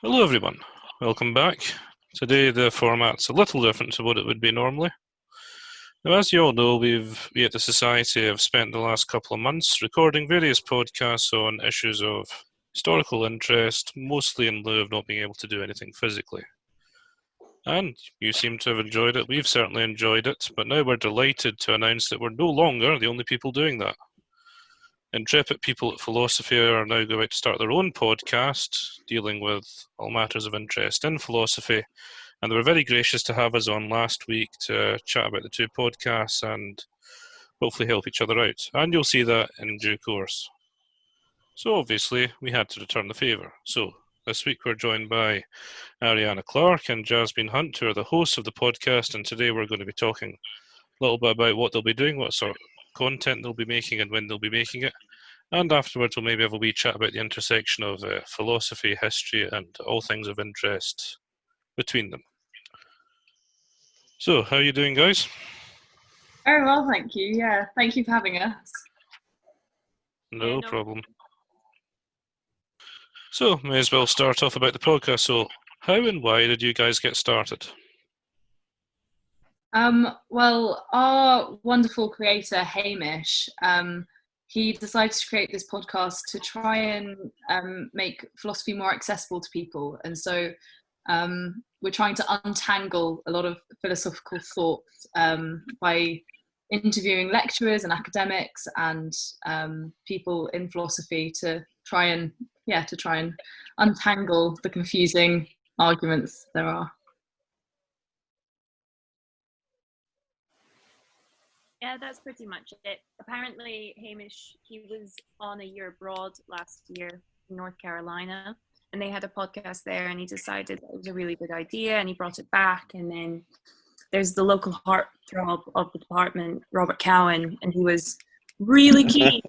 Hello everyone, welcome back. Today the format's a little different to what it would be normally. Now, as you all know, we at the Society have spent the last couple of months recording various podcasts on issues of historical interest, mostly in lieu of not being able to do anything physically. And you seem to have enjoyed it, we've certainly enjoyed it, but now we're delighted to announce that we're no longer the only people doing that. Intrepid people at Philosophy are now going to start their own podcast dealing with all matters of interest in philosophy, and they were very gracious to have us on last week to chat about the two podcasts and hopefully help each other out. And you'll see that in due course. So obviously, we had to return the favour. So this week we're joined by Ariana Clark and Jasmine Hunt, who are the hosts of the podcast, and today we're going to be talking a little bit about what they'll be doing, what sort of content they'll be making and when they'll be making it. And afterwards, we'll maybe have a wee chat about the intersection of philosophy, history, and all things of interest between them. So, how are you doing, guys? Very well, thank you. Yeah, thank you for having us. No problem. So, may as well start off about the podcast. So, how and why did you guys get started? Well, our wonderful creator, Hamish, he decided to create this podcast to try and make philosophy more accessible to people. And so we're trying to untangle a lot of philosophical thoughts by interviewing lecturers and academics and people in philosophy to try and untangle the confusing arguments there are. Yeah, that's pretty much it. Apparently, Hamish, he was on a year abroad last year in North Carolina, and they had a podcast there, and he decided that it was a really good idea, and he brought it back. And then there's the local heartthrob of the department, Robert Cowan, and he was really keen.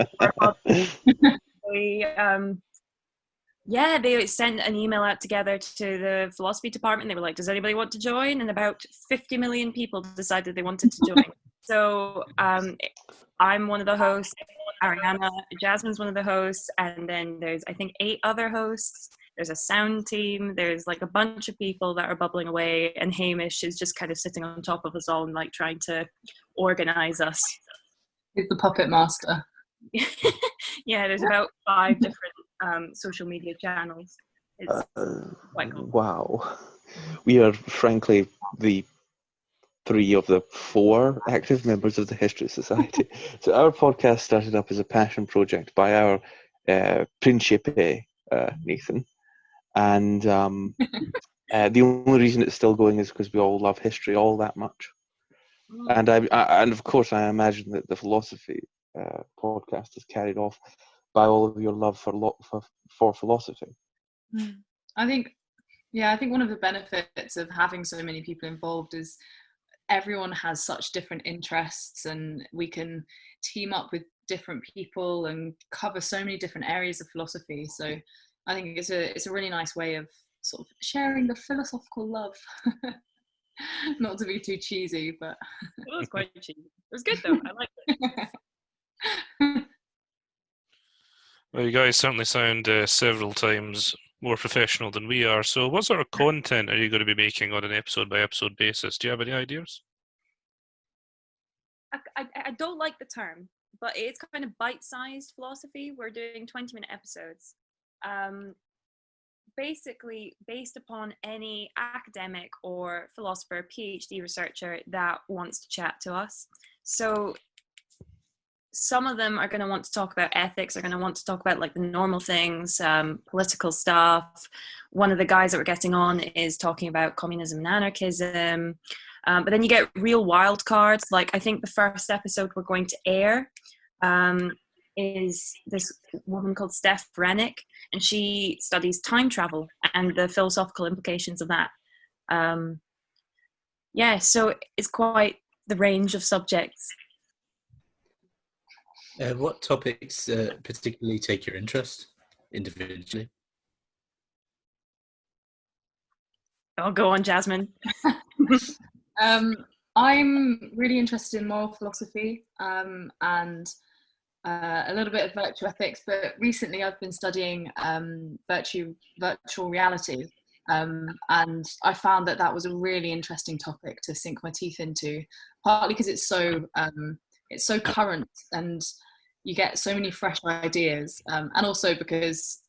They sent an email out together to the philosophy department. They were like, does anybody want to join? And about 50 million people decided they wanted to join. So I'm one of the hosts, Ariana, Jasmine's one of the hosts, and then there's, I think, 8 other hosts. There's a sound team. There's like a bunch of people that are bubbling away, and Hamish is just kind of sitting on top of us all and like trying to organize us. He's the puppet master. Yeah, there's about 5 different social media channels. It's quite cool. Wow. We are frankly the 3 of the 4 active members of the History Society. So our podcast started up as a passion project by our Principe, Nathan. And the only reason it's still going is because we all love history all that much. And and of course I imagine that the philosophy podcast is carried off by all of your love for philosophy. I think one of the benefits of having so many people involved is everyone has such different interests, and we can team up with different people and cover so many different areas of philosophy. So I think it's a really nice way of sort of sharing the philosophical love. Not to be too cheesy, but it was quite cheesy. It was good though. I liked it. Well, you guys certainly sound several times more professional than we are. So what sort of content are you going to be making on an episode-by-episode basis? Do you have any ideas? I don't like the term, but it's kind of bite-sized philosophy. We're doing 20-minute episodes. Basically based upon any academic or philosopher, PhD researcher that wants to chat to us. So some of them are going to want to talk about ethics, are going to want to talk about like the normal things, political stuff. One of the guys that we're getting on is talking about communism and anarchism. But then you get real wild cards. Like I think the first episode we're going to air is this woman called Steph Rennick, and she studies time travel and the philosophical implications of that. So it's quite the range of subjects. What topics particularly take your interest individually? I'll go on, Jasmine. I'm really interested in moral philosophy and a little bit of virtue ethics, but recently I've been studying virtual reality. And I found that was a really interesting topic to sink my teeth into, partly because it's so current and you get so many fresh ideas, and also because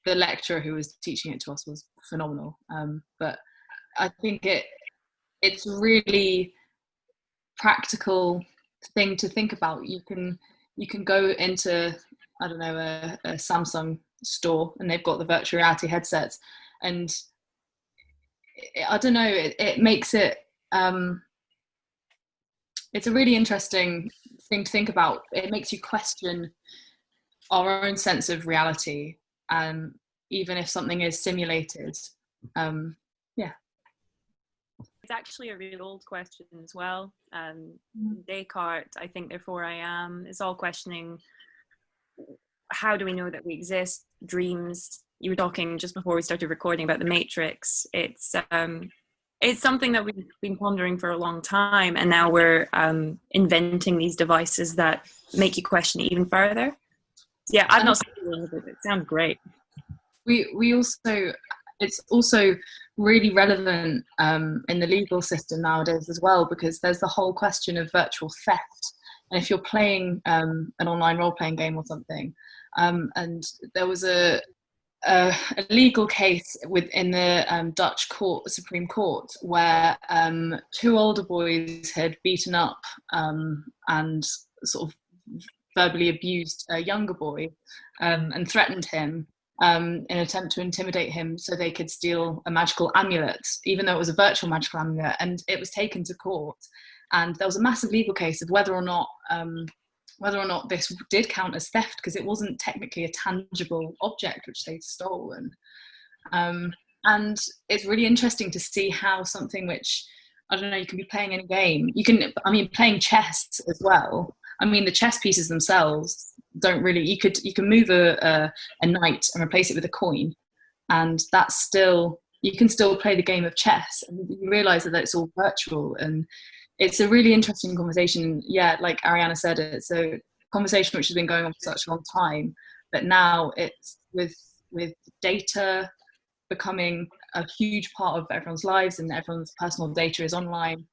the lecturer who was teaching it to us was phenomenal. But I think it's really practical thing to think about. You can go into, I don't know, a Samsung store, and they've got the virtual reality headsets, and I don't know, it makes it it's a really interesting thing to think about. It makes you question our own sense of reality, even if something is simulated. Yeah. It's actually a real old question as well. Descartes, I think, therefore I am, is all questioning, how do we know that we exist? Dreams. You were talking just before we started recording about the Matrix. It's something that we've been pondering for a long time, and now we're inventing these devices that make you question it even further. Yeah, I've not seen it, but it sounds great. We also, it's also really relevant in the legal system nowadays as well, because there's the whole question of virtual theft. And if you're playing an online role-playing game or something, and there was a legal case within the Dutch Supreme Court, where two older boys had beaten up and sort of verbally abused a younger boy, and threatened him in an attempt to intimidate him so they could steal a magical amulet, even though it was a virtual magical amulet. And it was taken to court, and there was a massive legal case of whether or not this did count as theft, because it wasn't technically a tangible object which they'd stolen. And it's really interesting to see how something which, I don't know, you can be playing any game. Playing chess as well. I mean, the chess pieces themselves don't really, you can move a knight and replace it with a coin, and that's still, you can still play the game of chess, and you realize that it's all virtual. And it's a really interesting conversation. Yeah, like Ariana said, it's a conversation which has been going on for such a long time, but now it's with data becoming a huge part of everyone's lives, and everyone's personal data is online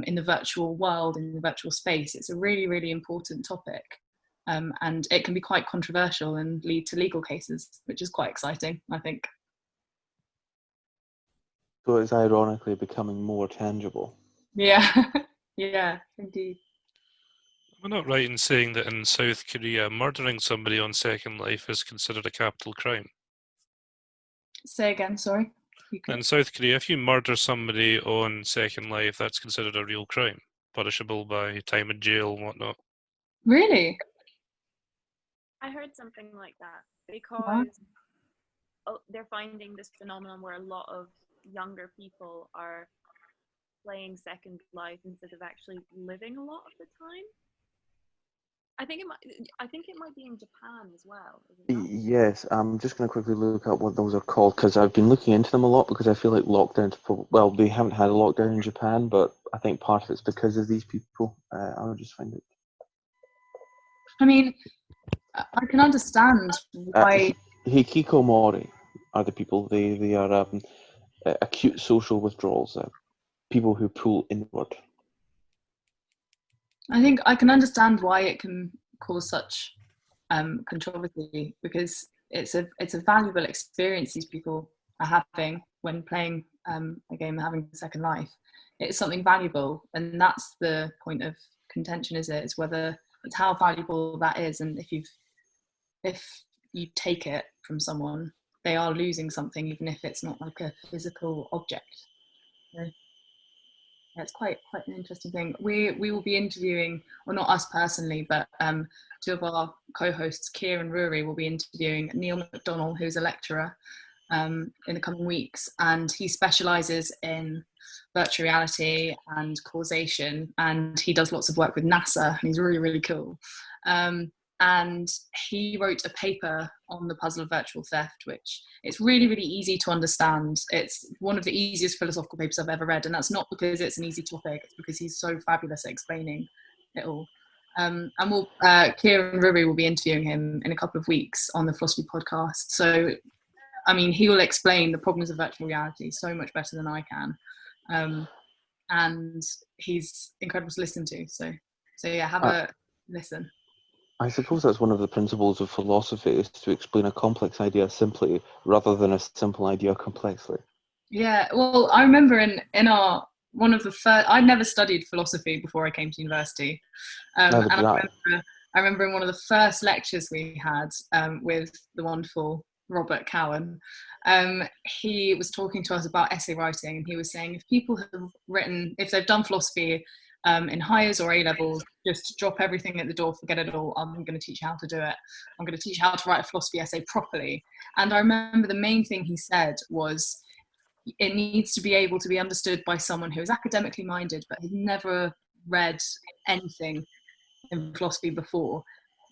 in the virtual world, in the virtual space. It's a really, really important topic, and it can be quite controversial and lead to legal cases, which is quite exciting, I think. So it's ironically becoming more tangible. Yeah, yeah, indeed. We're not right in saying that in South Korea, murdering somebody on Second Life is considered a capital crime. Say again, sorry. In South Korea, if you murder somebody on Second Life, that's considered a real crime, punishable by time in jail and whatnot. Really? I heard something like that, because they're finding this phenomenon where a lot of younger people are playing Second Life instead of actually living a lot of the time. I think it might be in Japan as well. Yes, I'm just going to quickly look up what those are called, because I've been looking into them a lot, because I feel like lockdowns, well, they haven't had a lockdown in Japan, but I think part of it's because of these people. I'll just find it. I mean, I can understand why. Hikikomori are the people. They are acute social withdrawals, people who pull inward. I think I can understand why it can cause such controversy, because it's a valuable experience these people are having when playing a game and having a second life. It's something valuable, and that's the point of contention, is it? It's whether it's how valuable that is, and if you take it from someone, they are losing something, even if it's not like a physical object. So, yeah, it's quite an interesting thing. We will be interviewing, well, not us personally, but two of our co-hosts, Keir and Rory, will be interviewing Neil McDonnell, who's a lecturer, in the coming weeks, and he specialises in virtual reality and causation, and he does lots of work with NASA, and he's really, really cool. And he wrote a paper on the puzzle of virtual theft, which it's really, really easy to understand. It's one of the easiest philosophical papers I've ever read, and that's not because it's an easy topic, it's because he's so fabulous at explaining it all. And Keir and Ruby will be interviewing him in a couple of weeks on the Philosophy podcast. So I mean, he will explain the problems of virtual reality so much better than I can. And he's incredible to listen to. So yeah, have a listen. I suppose that's one of the principles of philosophy, is to explain a complex idea simply rather than a simple idea complexly. Yeah, well, I remember in our one of the first. I'd never studied philosophy before I came to university, Neither and did I. I remember in one of the first lectures we had with the wonderful Robert Cowan. He was talking to us about essay writing, and he was saying if they've done philosophy in hires or A levels, just drop everything at the door, forget it all. I'm going to teach you how to do it. I'm going to teach you how to write a philosophy essay properly. And I remember the main thing he said was, it needs to be able to be understood by someone who is academically minded but has never read anything in philosophy before.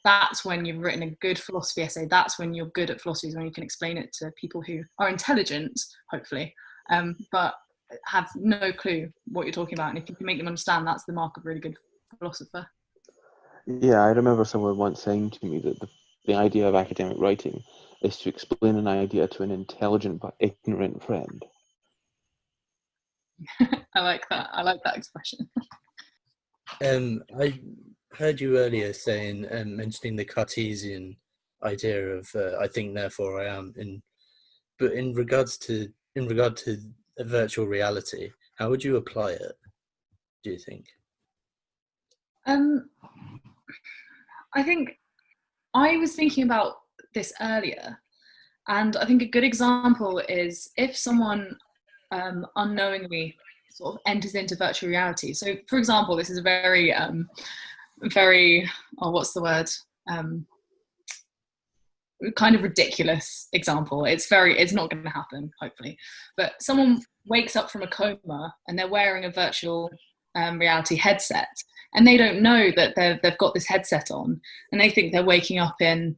That's when you've written a good philosophy essay. That's when you're good at philosophy, is when you can explain it to people who are intelligent, hopefully, but have no clue what you're talking about. And if you can make them understand, that's the mark of a really good philosopher. Yeah, I remember someone once saying to me that the idea of academic writing is to explain an idea to an intelligent but ignorant friend. I like that. I like that expression. I heard you earlier saying, mentioning the Cartesian idea of I think therefore I am. But in regard to a virtual reality, how would you apply it, do you think? I think I was thinking about this earlier, and I think a good example is if someone unknowingly sort of enters into virtual reality. So, for example, this is a very, what's the word? Kind of ridiculous example. It's not going to happen, hopefully. But someone wakes up from a coma and they're wearing a virtual reality headset, and they don't know that they've got this headset on, and they think they're waking up in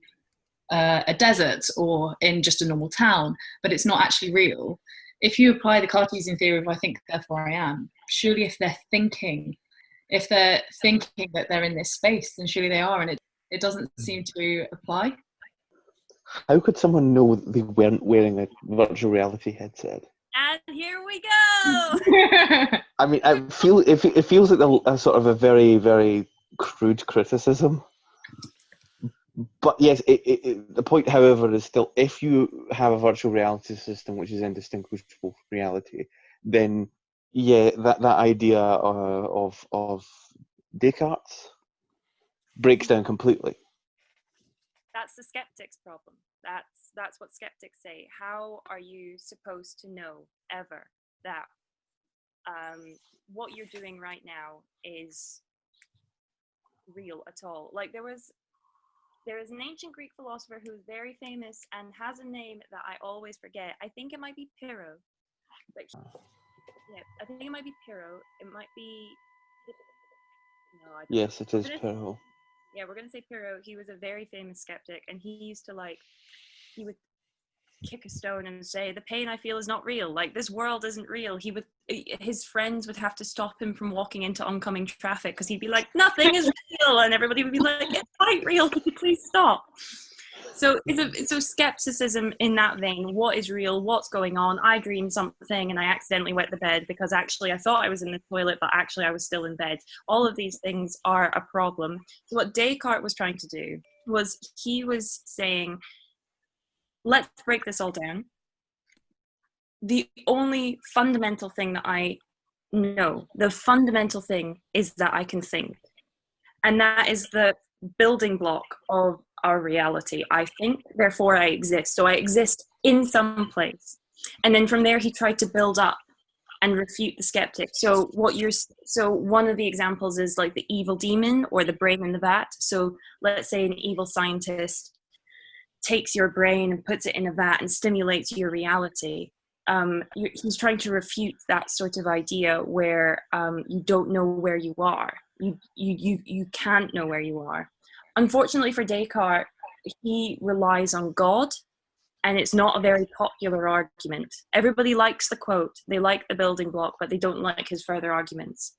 a desert or in just a normal town, but it's not actually real. If you apply the Cartesian theory of I think therefore I am, surely if they're thinking that they're in this space, then surely they are, and it doesn't seem to apply. How could someone know that they weren't wearing a virtual reality headset? And here we go! I mean, it feels like a sort of a very, very crude criticism. But yes, the point, however, is still, if you have a virtual reality system which is indistinguishable from reality, then yeah, that idea of Descartes breaks down completely. That's the skeptic's problem. That's what skeptics say. How are you supposed to know ever that what you're doing right now is real at all? Like there is an ancient Greek philosopher who's very famous and has a name that I always forget. I think it might be Pyrrho. I think it might be Pyrrho. It might be. No, I don't. Yes, it is Pyrrho. Yeah, we're gonna say Pyrrho. He was a very famous skeptic, and he would kick a stone and say, "The pain I feel is not real. Like this world isn't real." His friends would have to stop him from walking into oncoming traffic because he'd be like, "Nothing is real," and everybody would be like, "It's quite real. Could you please stop?" So so skepticism in that vein. What is real? What's going on? I dreamed something and I accidentally wet the bed because actually I thought I was in the toilet, but actually I was still in bed. All of these things are a problem. So what Descartes was trying to do was he was saying, let's break this all down. The only fundamental thing that I know, the fundamental thing is that I can think. And that is the building block of our reality. I think, therefore I exist. So I exist in some place. And then from there he tried to build up and refute the skeptic. So one of the examples is like the evil demon or the brain in the vat. So let's say an evil scientist takes your brain and puts it in a vat and stimulates your reality. He's trying to refute that sort of idea where you don't know where you are. You can't know where you are. Unfortunately for Descartes, he relies on God, and it's not a very popular argument. Everybody likes the quote, they like the building block, but they don't like his further arguments.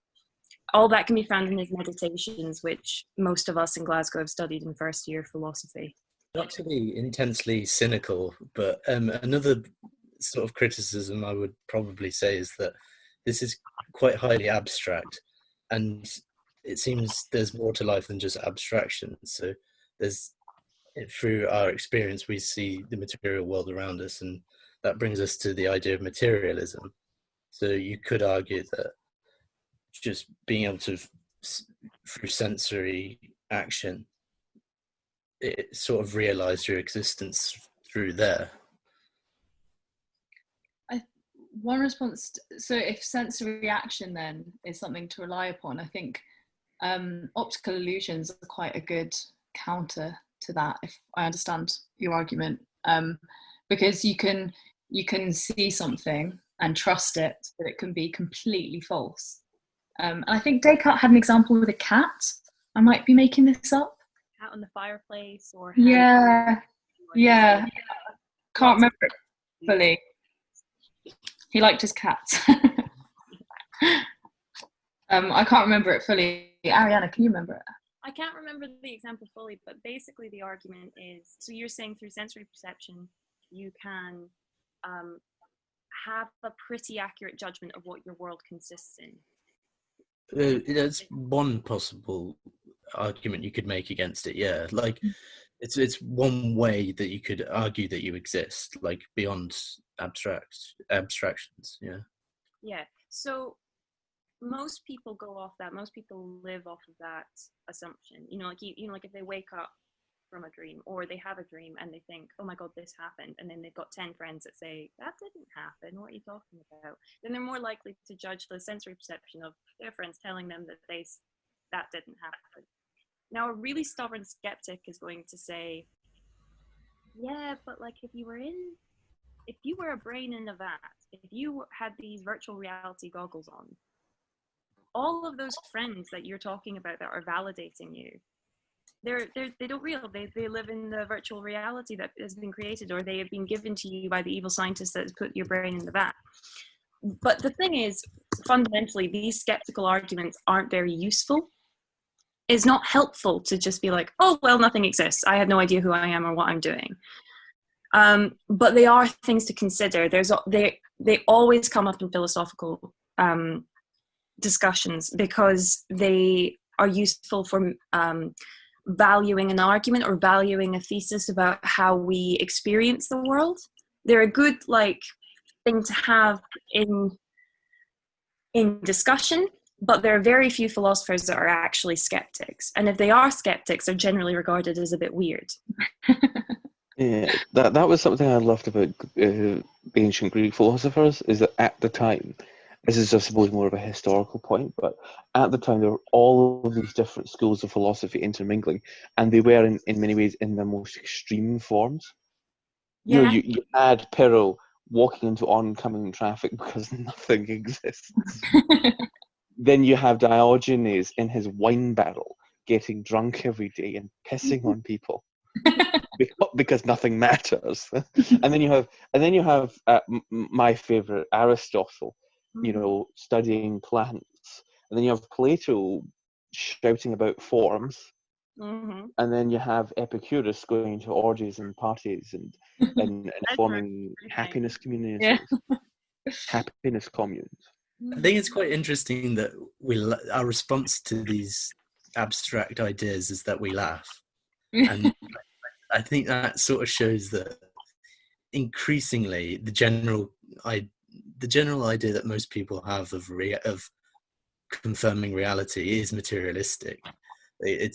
All that can be found in his meditations, which most of us in Glasgow have studied in first year philosophy. Not to be intensely cynical, but another sort of criticism I would probably say is that this is quite highly abstract, and it seems there's more to life than just abstraction. So there's, through our experience, we see the material world around us, and that brings us to the idea of materialism. So you could argue that just being able to, through sensory action, it sort of realize your existence through there. One response, so if sensory reaction then is something to rely upon, I think optical illusions are quite a good counter to that, if I understand your argument, because you can see something and trust it, but it can be completely false. And I think Descartes had an example with a cat. I might be making this up. Cat on the fireplace, or Yeah. Can't remember it fully. He liked his cats. I can't remember it fully. Ariana, can you remember it? I can't remember the example fully, but basically the argument is, so you're saying through sensory perception, you can have a pretty accurate judgment of what your world consists in. That's one possible argument you could make against it. Yeah, like it's one way that you could argue that you exist, like beyond abstractions. Yeah. So most people go off that. Most people live off of that assumption. Like if they wake up from a dream, or they have a dream and they think, oh my god, this happened, and then they've got 10 friends that say, that didn't happen, what are you talking about? Then they're more likely to judge the sensory perception of their friends telling them that that didn't happen. Now, a really stubborn skeptic is going to say, yeah, but like if you were a brain in a vat, if you had these virtual reality goggles on, all of those friends that you're talking about that are validating you, they don't real. They live in the virtual reality that has been created, or they have been given to you by the evil scientist that has put your brain in the vat. But the thing is, fundamentally, these skeptical arguments aren't very useful. It's not helpful to just be like, oh, well, nothing exists. I have no idea who I am or what I'm doing. But they are things to consider. They always come up in philosophical discussions because they are useful for valuing an argument or valuing a thesis about how we experience the world. They're a good thing to have in discussion, but there are very few philosophers that are actually skeptics, and if they are skeptics, they're generally regarded as a bit weird. Yeah, that was something I loved about ancient Greek philosophers, is that at the time, this is, I suppose, more of a historical point, but at the time there were all of these different schools of philosophy intermingling, and they were in many ways in their most extreme forms. Yeah. You had Pyrrho walking into oncoming traffic because nothing exists. Then you have Diogenes in his wine barrel getting drunk every day and pissing on people because nothing matters. and then you have my favorite, Aristotle, studying plants. And then you have Plato shouting about forms. Mm-hmm. And then you have Epicurus going to orgies and parties and forming happiness communities. Yeah. Happiness communes. I think it's quite interesting that our response to these abstract ideas is that we laugh. And I think that sort of shows that increasingly the general idea that most people have of confirming reality is materialistic. We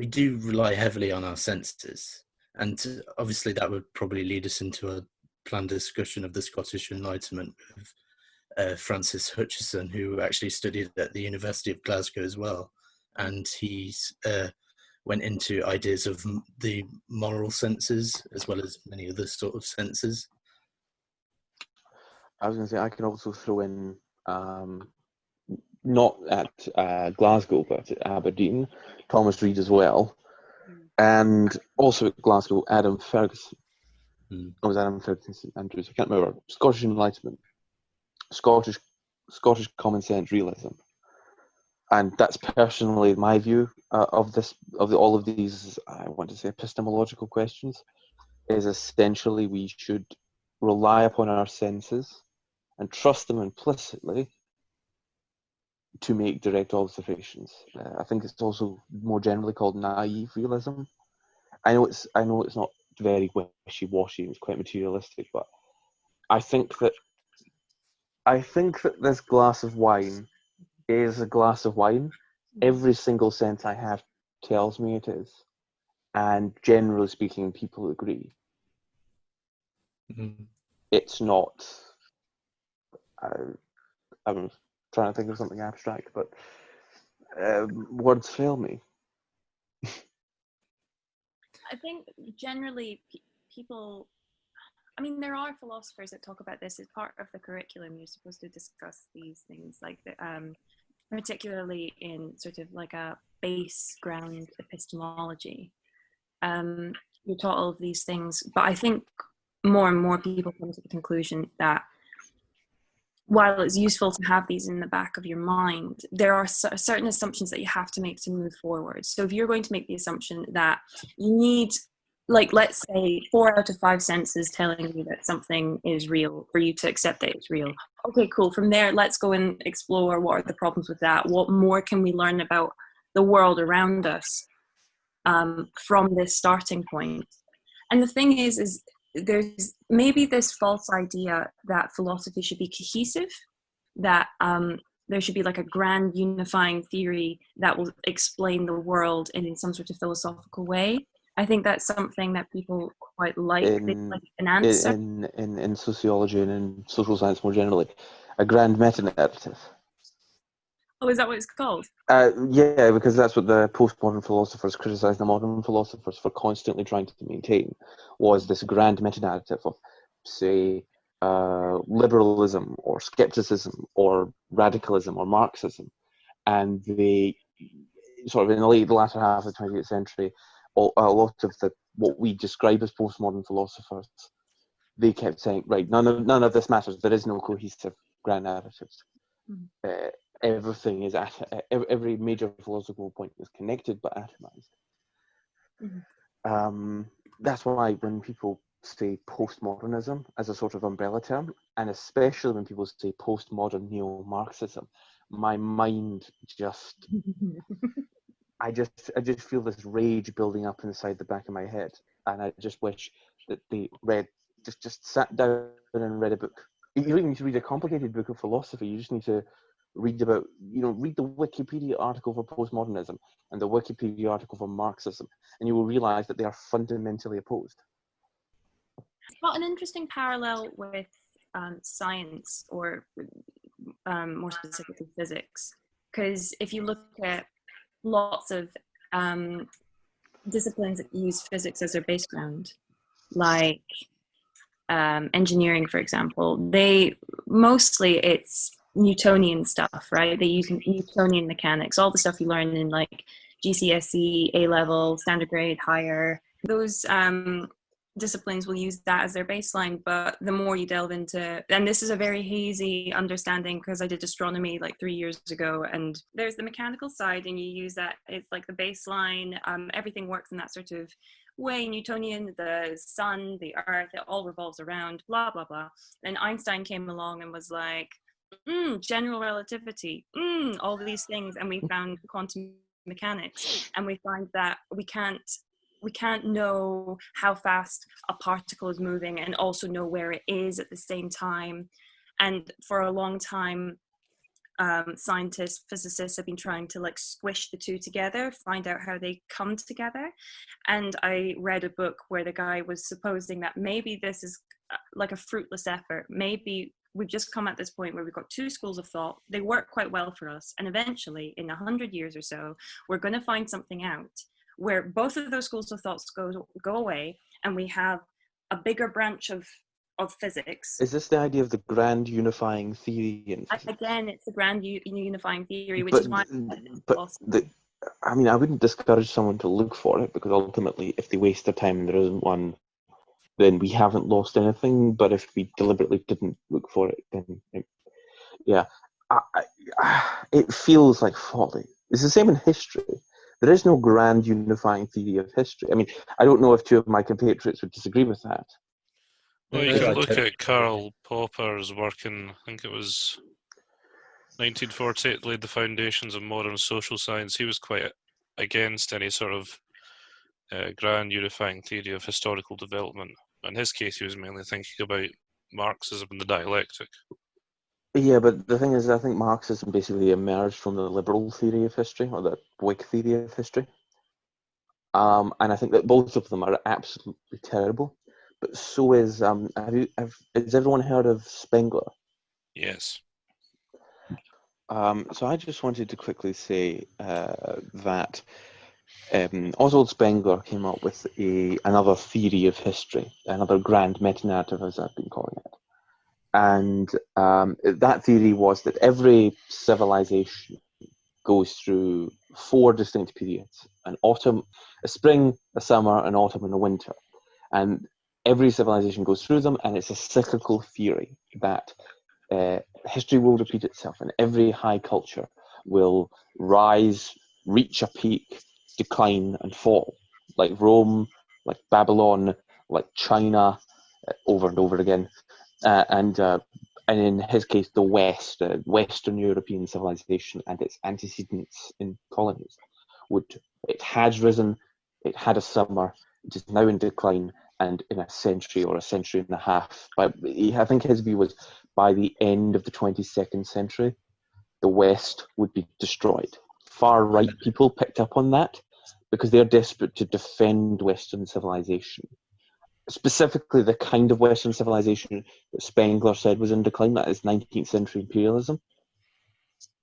do rely heavily on our senses, and obviously that would probably lead us into a planned discussion of the Scottish Enlightenment with Francis Hutcheson, who actually studied at the University of Glasgow as well, and he's went into ideas of the moral senses as well as many other sort of senses. I was going to say, I can also throw in, not at Glasgow, but at Aberdeen, Thomas Reid as well. And also at Glasgow, Adam Ferguson. Or was Adam Ferguson St Andrews? I can't remember. Scottish Enlightenment. Scottish common sense realism. and that's personally my view of all of these, I want to say, epistemological questions, is essentially we should rely upon our senses and trust them implicitly to make direct observations. I think it's also more generally called naive realism. I know it's not very wishy-washy, it's quite materialistic, but I think that this glass of wine is a glass of wine. Every single sense I have tells me it is. And generally speaking, people agree. Mm-hmm. It's not, I'm trying to think of something abstract, but words fail me. I think generally people, I mean, there are philosophers that talk about this as part of the curriculum. You're supposed to discuss these things, like particularly in sort of like a base ground epistemology. You're taught all of these things, but I think more and more people come to the conclusion that while it's useful to have these in the back of your mind, there are certain assumptions that you have to make to move forward. So if you're going to make the assumption that you need, like, let's say 4 out of 5 senses telling you that something is real for you to accept that it's real. Okay, cool. From there, let's go and explore what are the problems with that. What more can we learn about the world around us from this starting point? And the thing is there's maybe this false idea that philosophy should be cohesive, that there should be like a grand unifying theory that will explain the world in some sort of philosophical way. I think that's something that people quite like. They like an answer. In sociology and in social science more generally, a grand meta-narrative. Oh, is that what it's called? Yeah, because that's what the postmodern philosophers criticised the modern philosophers for constantly trying to maintain, was this grand meta-narrative of, say, liberalism or skepticism or radicalism or Marxism. And they, sort of in the latter half of the 20th century, a lot of what we describe as postmodern philosophers, they kept saying, right, none of this matters. There is no cohesive grand narratives. Mm-hmm. Everything is every major philosophical point is connected but atomized. Mm-hmm. That's why when people say postmodernism as a sort of umbrella term, and especially when people say postmodern neo-Marxism, my mind just I just feel this rage building up inside the back of my head, and I just wish that they just sat down and read a book. You don't need to read a complicated book of philosophy. You just need to read the Wikipedia article for postmodernism and the Wikipedia article for Marxism, and you will realize that they are fundamentally opposed. Well, an interesting parallel with science, or more specifically physics, because if you look at lots of disciplines that use physics as their base ground, like engineering, for example, it's Newtonian stuff, right? They use Newtonian mechanics, all the stuff you learn in like GCSE, A-level, standard grade, higher. Those disciplines will use that as their baseline, but the more you delve into, and this is a very hazy understanding because I did astronomy like 3 years ago, and there's the mechanical side and you use that, it's like the baseline, everything works in that sort of way. Newtonian, the sun, the earth, it all revolves around blah blah blah. Then Einstein came along and was like, general relativity, all these things, and we found quantum mechanics, and we find that we can't know how fast a particle is moving and also know where it is at the same time. And for a long time, scientists, physicists have been trying to like squish the two together, find out how they come together. And I read a book where the guy was supposing that maybe this is like a fruitless effort. Maybe we've just come at this point where we've got two schools of thought. They work quite well for us. And eventually, in 100 years or so, we're going to find something out where both of those schools of thoughts go away, and we have a bigger branch of physics. Is this the idea of the grand unifying theory in physics? Again, it's the grand unifying theory, which is why. I mean, I wouldn't discourage someone to look for it, because ultimately, if they waste their time and there isn't one, then we haven't lost anything. But if we deliberately didn't look for it, then yeah. it feels like folly. It's the same in history. There is no grand unifying theory of history. I mean, I don't know if two of my compatriots would disagree with that. Well, you Yeah, could I look totally at Karl Popper's work in, I think it was 1948, laid the foundations of modern social science. He was quite against any sort of grand unifying theory of historical development. In his case, he was mainly thinking about Marxism and the dialectic. Yeah, but the thing is, I think Marxism basically emerged from the liberal theory of history, or the Whig theory of history. And I think that both of them are absolutely terrible. But so is, has everyone heard of Spengler? Yes. So I just wanted to quickly say that Oswald Spengler came up with another theory of history, another grand meta-narrative, as I've been calling it. And that theory was that every civilization goes through 4 distinct periods: an autumn, a spring, a summer, an autumn, and a winter. And every civilization goes through them, and it's a cyclical theory that history will repeat itself, and every high culture will rise, reach a peak, decline, and fall, like Rome, like Babylon, like China, over and over again. And in his case, the West, Western European civilization and its antecedents in colonies, it has risen, it had a summer, it is now in decline, and in a century or a century and a half, but I think his view was by the end of the 22nd century, the West would be destroyed. Far right people picked up on that because they're desperate to defend Western civilization. Specifically, the kind of Western civilization that Spengler said was in decline, that is 19th century imperialism.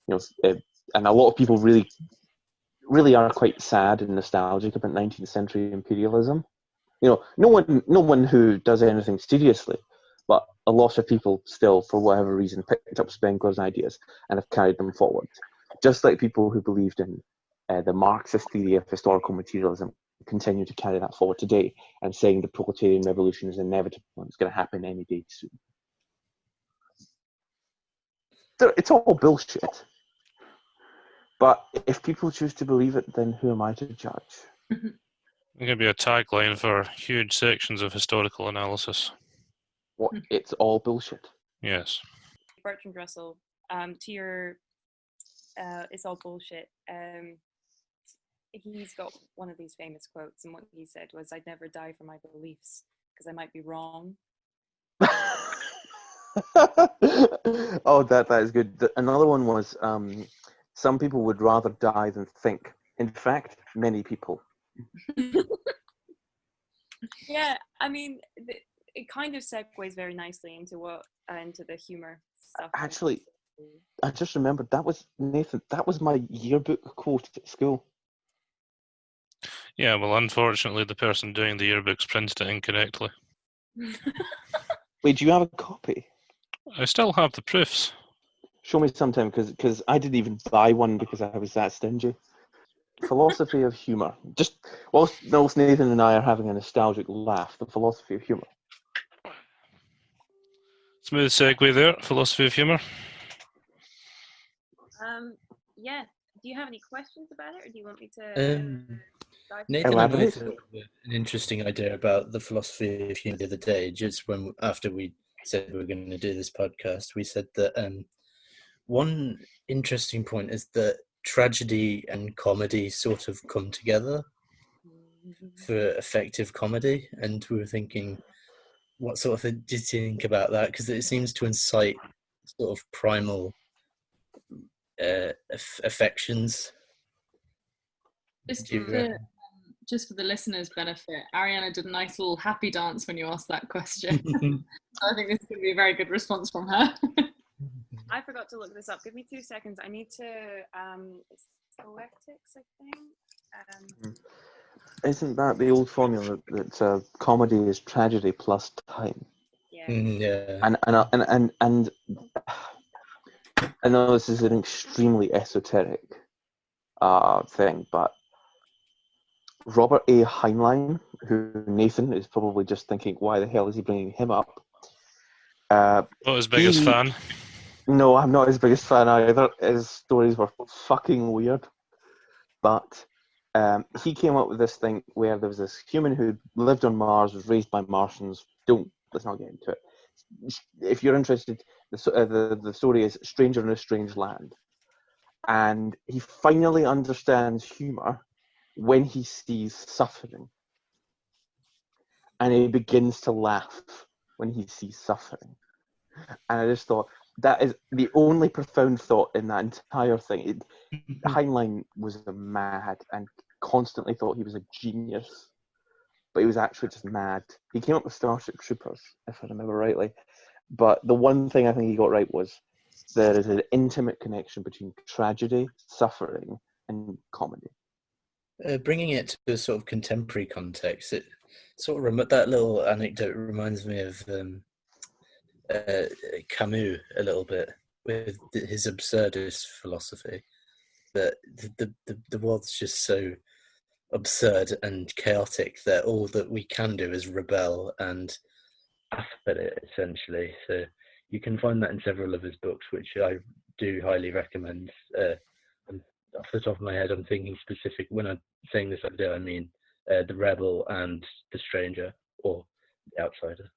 And a lot of people really are quite sad and nostalgic about 19th century imperialism. No one who does anything seriously, but a lot of people still, for whatever reason, picked up Spengler's ideas and have carried them forward. Just like people who believed in the Marxist theory of historical materialism continue to carry that forward today and saying the proletarian revolution is inevitable and it's going to happen any day soon. It's all bullshit. But if people choose to believe it, then who am I to judge? It's going to be a tagline for huge sections of historical analysis. What? It's all bullshit. Yes. Bertrand Russell, to your it's all bullshit. He's got one of these famous quotes, and what he said was, "I'd never die for my beliefs because I might be wrong." Oh, that is good. Another one was, some people would rather die than think. In fact, many people. Yeah, I mean, it kind of segues very nicely into the humor stuff. Actually, I just remembered that was Nathan. That was my yearbook quote at school. Yeah, well, unfortunately, the person doing the yearbooks printed it incorrectly. Wait, do you have a copy? I still have the proofs. Show me sometime, because I didn't even buy one because I was that stingy. Philosophy of humor. Just whilst Nathan and I are having a nostalgic laugh, the philosophy of humor. Smooth segue there. Philosophy of humor. Yeah. Do you have any questions about it, or do you want me to? Nathan and I thought of an interesting idea about the philosophy of humor the other day. Just after we said we were going to do this podcast, we said that one interesting point is that tragedy and comedy sort of come together for effective comedy, and we were thinking, what sort of thing did you think about that? Because it seems to incite sort of primal affections. Just for the listeners' benefit, Ariana did a nice little happy dance when you asked that question. So I think this is going to be a very good response from her. I forgot to look this up. Give me 2 seconds. I need to. It's poetics, I think. Isn't that the old formula that comedy is tragedy plus time? Yeah. Yeah. And I know this is an extremely esoteric thing, but Robert A. Heinlein, who Nathan is probably just thinking, why the hell is he bringing him up? Not his biggest fan. No, I'm not his biggest fan either. His stories were fucking weird. But he came up with this thing where there was this human who lived on Mars, was raised by Martians. Let's not get into it. If you're interested, the story is Stranger in a Strange Land. And he finally understands humour when he sees suffering. And he begins to laugh when he sees suffering. And I just thought, that is the only profound thought in that entire thing. Heinlein was mad and constantly thought he was a genius, but he was actually just mad. He came up with Starship Troopers, if I remember rightly. But the one thing I think he got right was there is an intimate connection between tragedy, suffering, and comedy. Bringing it to a sort of contemporary context, it sort of that little anecdote reminds me of Camus a little bit with his absurdist philosophy. That the world's just so absurd and chaotic that all that we can do is rebel and laugh at it, essentially. So you can find that in several of his books, which I do highly recommend. And off the top of my head, I'm thinking specific. When I'm saying this idea, I mean The Rebel and The Stranger, or The Outsider.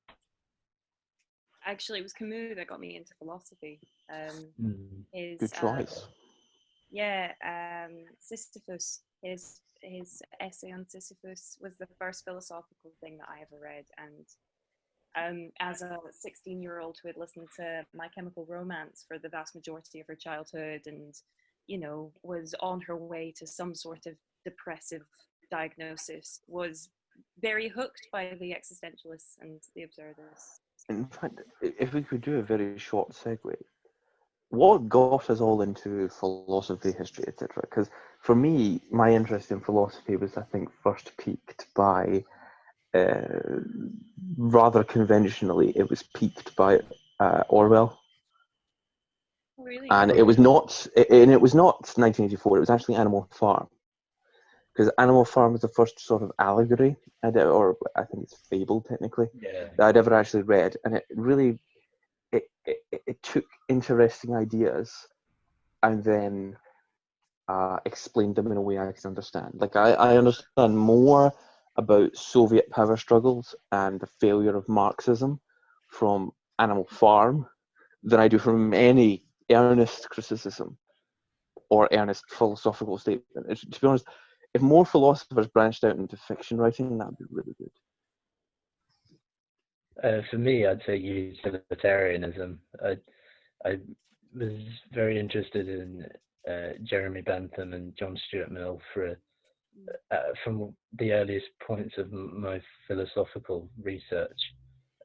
Actually, it was Camus that got me into philosophy. Good choice. Sisyphus. His essay on Sisyphus was the first philosophical thing that I ever read, and as a 16-year-old who had listened to My Chemical Romance for the vast majority of her childhood, and was on her way to some sort of depressive diagnosis, was very hooked by the existentialists and the absurdists. In fact, if we could do a very short segue, what got us all into philosophy, history, etc.? Because for me, my interest in philosophy was, I think, first piqued by, rather conventionally, it was piqued by Orwell. Oh, really? And it was not 1984. It was actually Animal Farm, because Animal Farm was the first sort of allegory, or I think it's fable technically, that I'd ever actually read, and it really it took interesting ideas and then explained them in a way I could understand. Like I understand more about Soviet power struggles and the failure of Marxism from Animal Farm than I do from any earnest criticism or earnest philosophical statement. To be honest, if more philosophers branched out into fiction writing, that would be really good. For me, I'd say utilitarianism. I was very interested in Jeremy Bentham and John Stuart Mill from the earliest points of my philosophical research.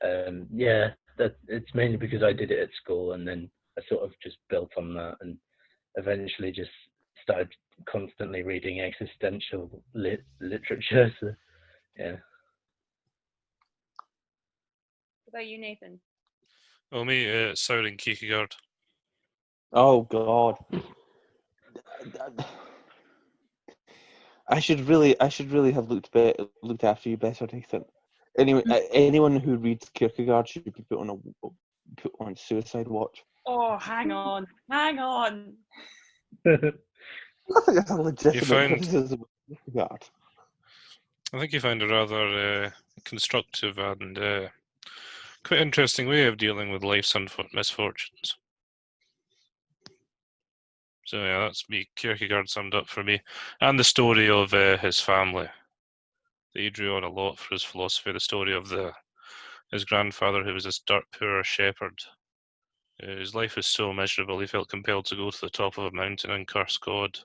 That it's mainly because I did it at school, and then I sort of just built on that, and eventually just started constantly reading existential literature. So, yeah. What about you, Nathan? Well, me, Søren Kierkegaard. Oh God. I should really have looked after you better, Nathan. Anyway, anyone who reads Kierkegaard should be put on suicide watch. Oh, hang on. I think that's a legitimate criticism of Kierkegaard. I think you found a rather constructive and quite interesting way of dealing with life's misfortunes. So yeah, that's me. Kierkegaard summed up for me, and the story of his family. That he drew on a lot for his philosophy. The story of his grandfather, who was this dirt poor shepherd. His life was so miserable, he felt compelled to go to the top of a mountain and curse God.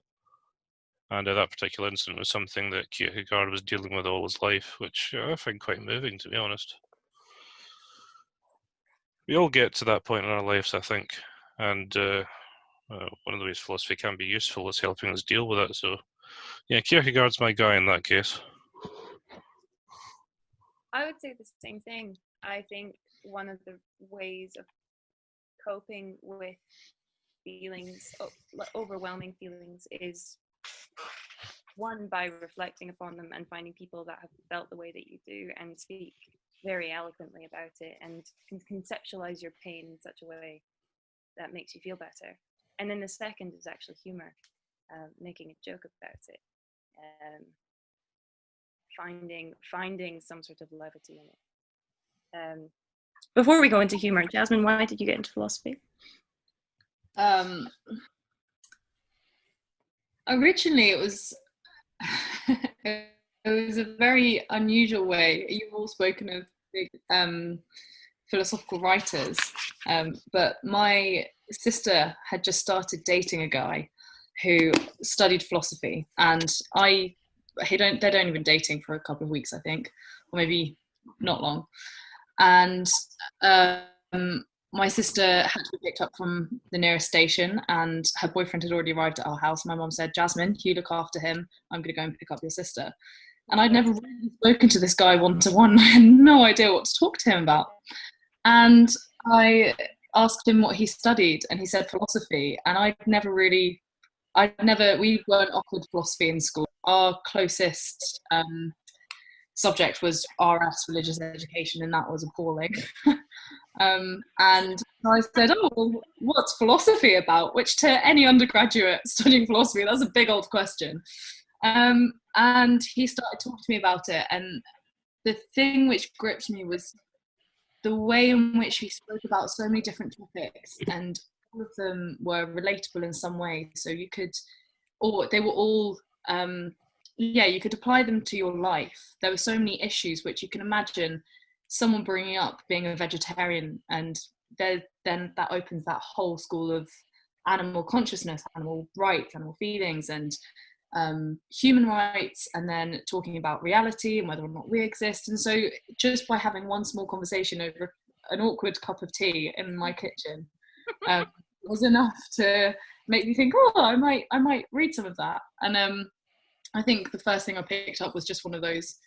And that particular incident was something that Kierkegaard was dealing with all his life, which I find quite moving, to be honest. We all get to that point in our lives, I think, and one of the ways philosophy can be useful is helping us deal with it. So, yeah, Kierkegaard's my guy in that case. I would say the same thing. I think one of the ways of coping with feelings, overwhelming feelings, is one, by reflecting upon them and finding people that have felt the way that you do and speak very eloquently about it and can conceptualize your pain in such a way that makes you feel better. And then the second is actually humor, making a joke about it, finding some sort of levity in it. Before we go into humor, Jasmine, why did you get into philosophy? Originally, it was it was a very unusual way. You've all spoken of big philosophical writers, but my sister had just started dating a guy who studied philosophy, and they'd only been dating for a couple of weeks, I think, or maybe not long. And my sister had to be picked up from the nearest station, and her boyfriend had already arrived at our house. My mom said, "Jasmine, you look after him. I'm going to go and pick up your sister." And I'd never really spoken to this guy one-to-one. I had no idea what to talk to him about. And I asked him what he studied, and he said philosophy. And we weren't offered philosophy in school. Our closest subject was RS, religious education, and that was appalling. And I said, "Oh, well, what's philosophy about?" Which, to any undergraduate studying philosophy, that's a big old question. And he started talking to me about it, and the thing which gripped me was the way in which he spoke about so many different topics, and all of them were relatable in some way. So you could, or they were all, you could apply them to your life. There were so many issues which you can imagine someone bringing up being a vegetarian, and then that opens that whole school of animal consciousness, animal rights, animal feelings, and human rights, and then talking about reality and whether or not we exist. And so just by having one small conversation over an awkward cup of tea in my kitchen was enough to make me think, oh, I might read some of that. And I think the first thing I picked up was just one of those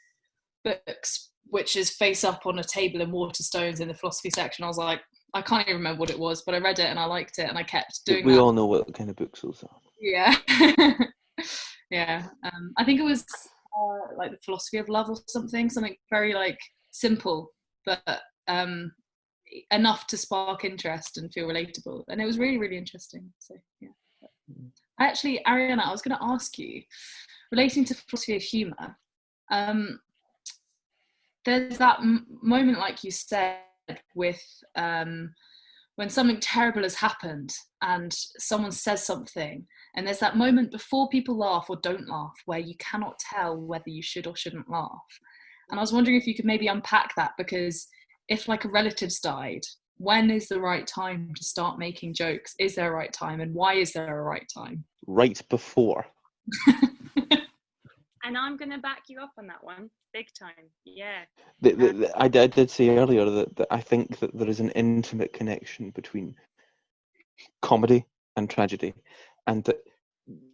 books which is face up on a table in Waterstones in the philosophy section. I was like, I can't even remember what it was, but I read it and I liked it, and I kept doing we that. all know what kind of books those are. Yeah. Yeah, I think it was like the philosophy of love or something very like simple, but enough to spark interest and feel relatable, and it was really, really interesting. So yeah. Actually, Ariana, I was going to ask you, relating to philosophy of humor, there's that moment, like you said, with when something terrible has happened and someone says something, and there's that moment before people laugh or don't laugh where you cannot tell whether you should or shouldn't laugh. And I was wondering if you could maybe unpack that, because if like a relative's died, when is the right time to start making jokes? Is there a right time, and why is there a right time? Right before. And I'm going to back you up on that one, big time. Yeah. I did say earlier that I think that there is an intimate connection between comedy and tragedy, and that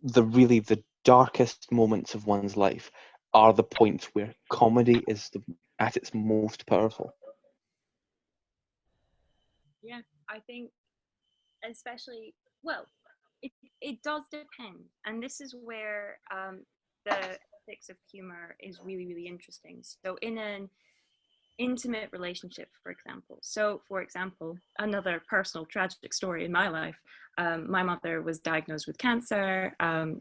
the darkest moments of one's life are the points where comedy is at its most powerful. Yeah, I think especially, well, it does depend. And this is where the ethics of humor is really, really interesting. So in an intimate relationship, for example, another personal tragic story in my life, my mother was diagnosed with cancer.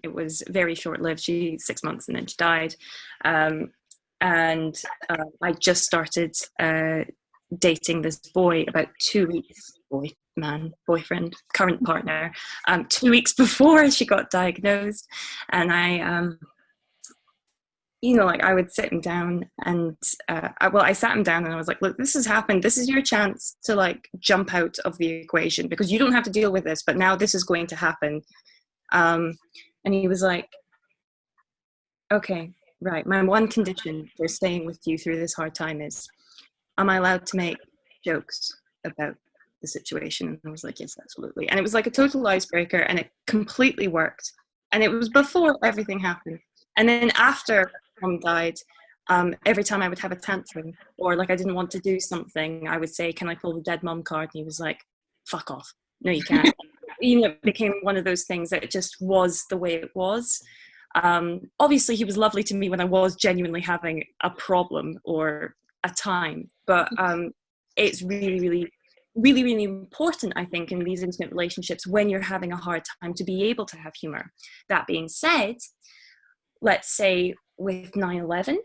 It was very short-lived. 6 months and then she died. And I just started dating this boy about 2 weeks, boyfriend, current partner, 2 weeks before she got diagnosed. And I I would sit him down, and I sat him down and I was like, look, this has happened. This is your chance to like jump out of the equation, because you don't have to deal with this, but now this is going to happen. And he was like, okay, right. My one condition for staying with you through this hard time is, am I allowed to make jokes about the situation? And I was like, yes, absolutely. And it was like a total icebreaker, and it completely worked. And it was before everything happened. And then after Mum died, every time I would have a tantrum, or like I didn't want to do something, I would say, can I pull the dead mum card? And he was like, fuck off. No, you can't. It became one of those things that it just was the way it was. Obviously, he was lovely to me when I was genuinely having a problem or a time, but it's really, really really, really important, I think, in these intimate relationships when you're having a hard time to be able to have humor. That being said, let's say with 9/11,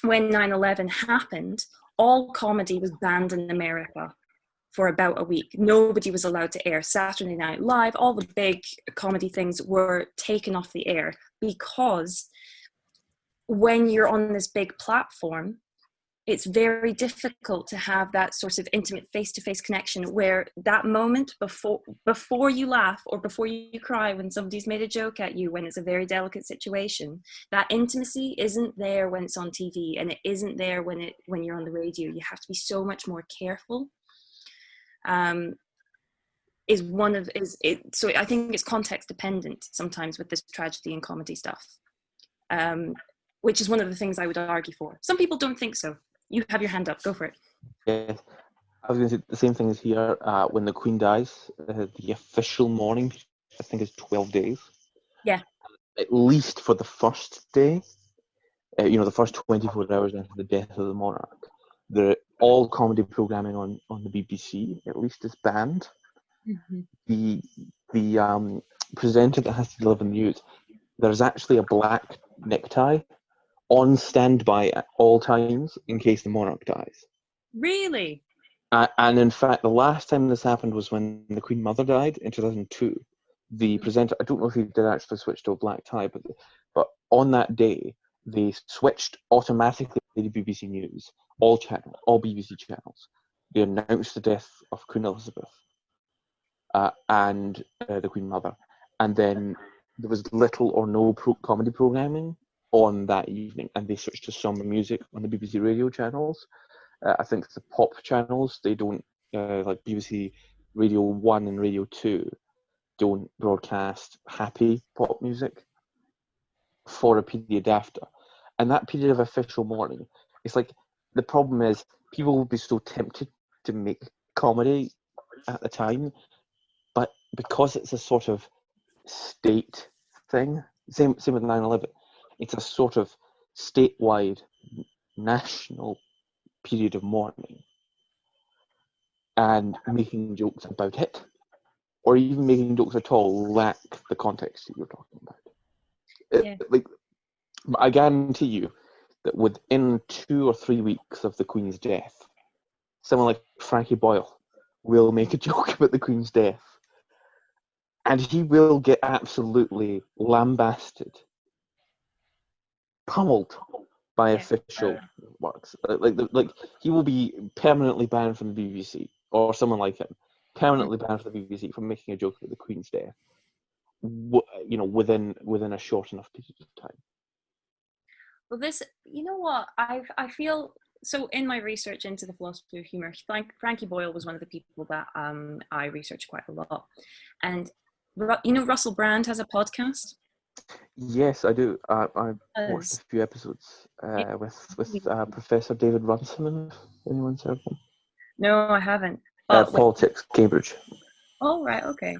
when 9/11 happened, all comedy was banned in America for about a week. Nobody was allowed to air. Saturday Night Live, all the big comedy things were taken off the air, because when you're on this big platform, it's very difficult to have that sort of intimate face-to-face connection where that moment before you laugh or before you cry when somebody's made a joke at you, when it's a very delicate situation, that intimacy isn't there when it's on TV, and it isn't there when you're on the radio. You have to be so much more careful. So I think it's context dependent sometimes with this tragedy and comedy stuff, which is one of the things I would argue for. Some people don't think so. You have your hand up. Go for it. Yes, I was going to say the same thing as here. When the Queen dies, the official mourning, I think, is 12 days. Yeah. At least for the first day, the first 24 hours after the death of the monarch, all comedy programming on the BBC, at least, is banned. Mm-hmm. The presenter that has to deliver the news, there's actually a black necktie on standby at all times in case the monarch dies. Really? And in fact, the last time this happened was when the Queen Mother died in 2002. The presenter, I don't know if he did actually switch to a black tie, but on that day, they switched automatically to BBC News, all BBC channels. They announced the death of Queen Elizabeth and the Queen Mother. And then there was little or no comedy programming on that evening, and they switched to summer music on the BBC radio channels. I think the pop channels, they don't, like BBC Radio 1 and Radio 2, don't broadcast happy pop music for a period after. And that period of official mourning, it's like, the problem is people will be so tempted to make comedy at the time, but because it's a sort of state thing, same with 9/11, it's a sort of statewide, national period of mourning, and making jokes about it, or even making jokes at all, lack the context that you're talking about. I guarantee you that within 2 or 3 weeks of the Queen's death, someone like Frankie Boyle will make a joke about the Queen's death, and he will get absolutely lambasted, pummeled by official works. Like he will be permanently banned from the BBC, or someone like him, permanently banned from the BBC for making a joke about the Queen's death. Within a short enough period of time. Well, this, you know what, I feel, so in my research into the philosophy of humour, Frankie Boyle was one of the people that I researched quite a lot. And Russell Brand has a podcast? Yes, I do. I watched a few episodes with Professor David Runciman. Anyone's heard of him? No, I haven't. Politics, Cambridge. Oh, right, okay.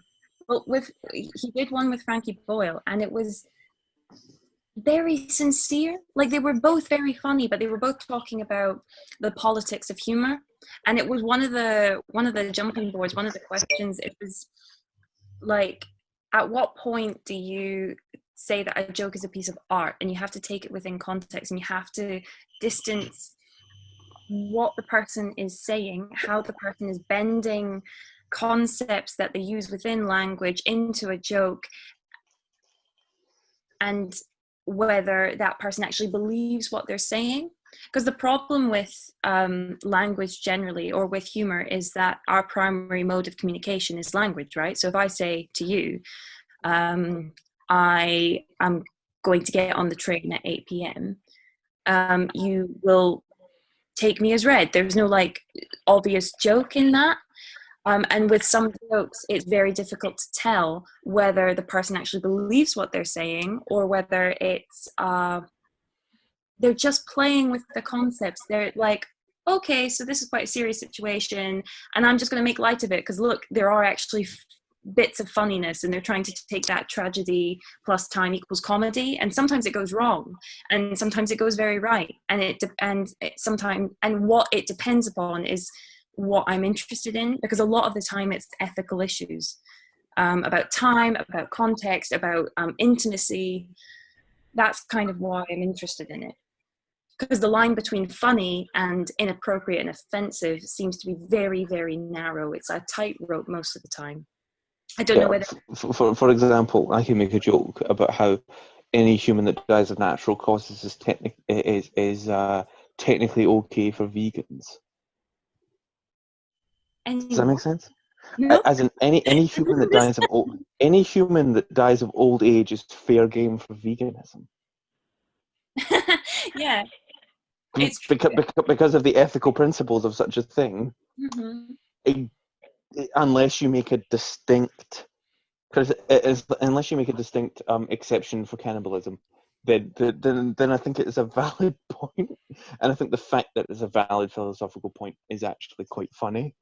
Well, he did one with Frankie Boyle, and it was very sincere. Like, they were both very funny, but they were both talking about the politics of humor. And it was one of the jumping boards, one of the questions, it was like, at what point do you say that a joke is a piece of art, and you have to take it within context, and you have to distance what the person is saying, how the person is bending concepts that they use within language into a joke, and whether that person actually believes what they're saying. Because the problem with language generally, or with humor, is that our primary mode of communication is language, right? So if I say to you, I am going to get on the train at 8 p.m, you will take me as read. There's no like obvious joke in that. And with some jokes, it's very difficult to tell whether the person actually believes what they're saying, or whether it's they're just playing with the concepts. They're like, okay, so this is quite a serious situation, and I'm just going to make light of it because look, there are actually bits of funniness, and they're trying to take that tragedy plus time equals comedy, and sometimes it goes wrong, and sometimes it goes very right, and sometimes what it depends upon is what I'm interested in, because a lot of the time it's ethical issues about time, about context, about intimacy. That's kind of why I'm interested in it. Because the line between funny and inappropriate and offensive seems to be very, very narrow. It's a tightrope most of the time. I don't know whether... For example, I can make a joke about how any human that dies of natural causes is technically okay for vegans. Does that make sense? No. As in any human that dies of old age is fair game for veganism. Yeah. Because of the ethical principles of such a thing, unless you make a distinct, unless you make a distinct exception for cannibalism, then I think it is a valid point, and I think the fact that it's a valid philosophical point is actually quite funny.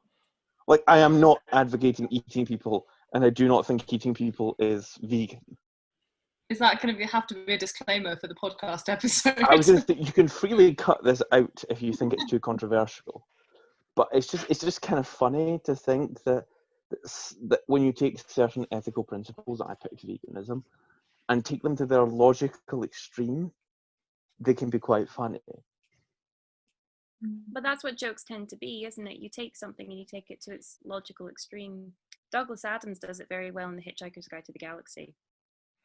Like, I am not advocating eating people, and I do not think eating people is vegan. Is that going to have to be a disclaimer for the podcast episode? I was going to say, you can freely cut this out if you think it's too controversial, but it's just kind of funny to think that when you take certain ethical principles, I picked veganism, and take them to their logical extreme, they can be quite funny. But that's what jokes tend to be, isn't it? You take something and you take it to its logical extreme. Douglas Adams does it very well in The Hitchhiker's Guide to the Galaxy.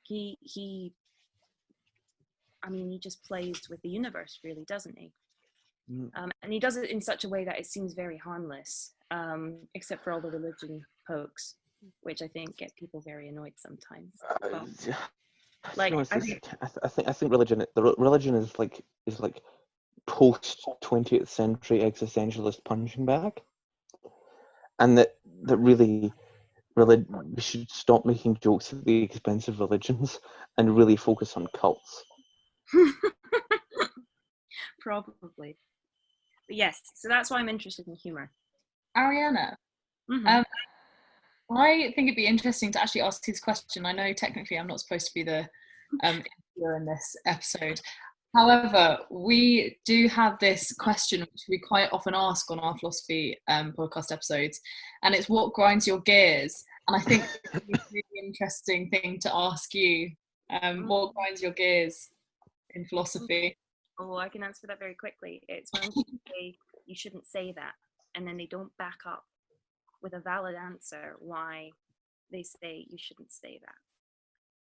He just plays with the universe, really, doesn't he? And he does it in such a way that it seems very harmless, except for all the religion pokes, which I think get people very annoyed sometimes. I think religion is like post 20th century existentialist punching bag, and that really we should stop making jokes at the expense of religions and really focus on cults. Probably. But yes, so that's why I'm interested in humor. Ariana, I think it'd be interesting to actually ask this question. I know technically I'm not supposed to be the interviewer in this episode. However, we do have this question which we quite often ask on our philosophy podcast episodes, and it's what grinds your gears. And I think it's a really interesting thing to ask you. What grinds your gears in philosophy? Oh, I can answer that very quickly. It's when people say you shouldn't say that, and then they don't back up with a valid answer why they say you shouldn't say that.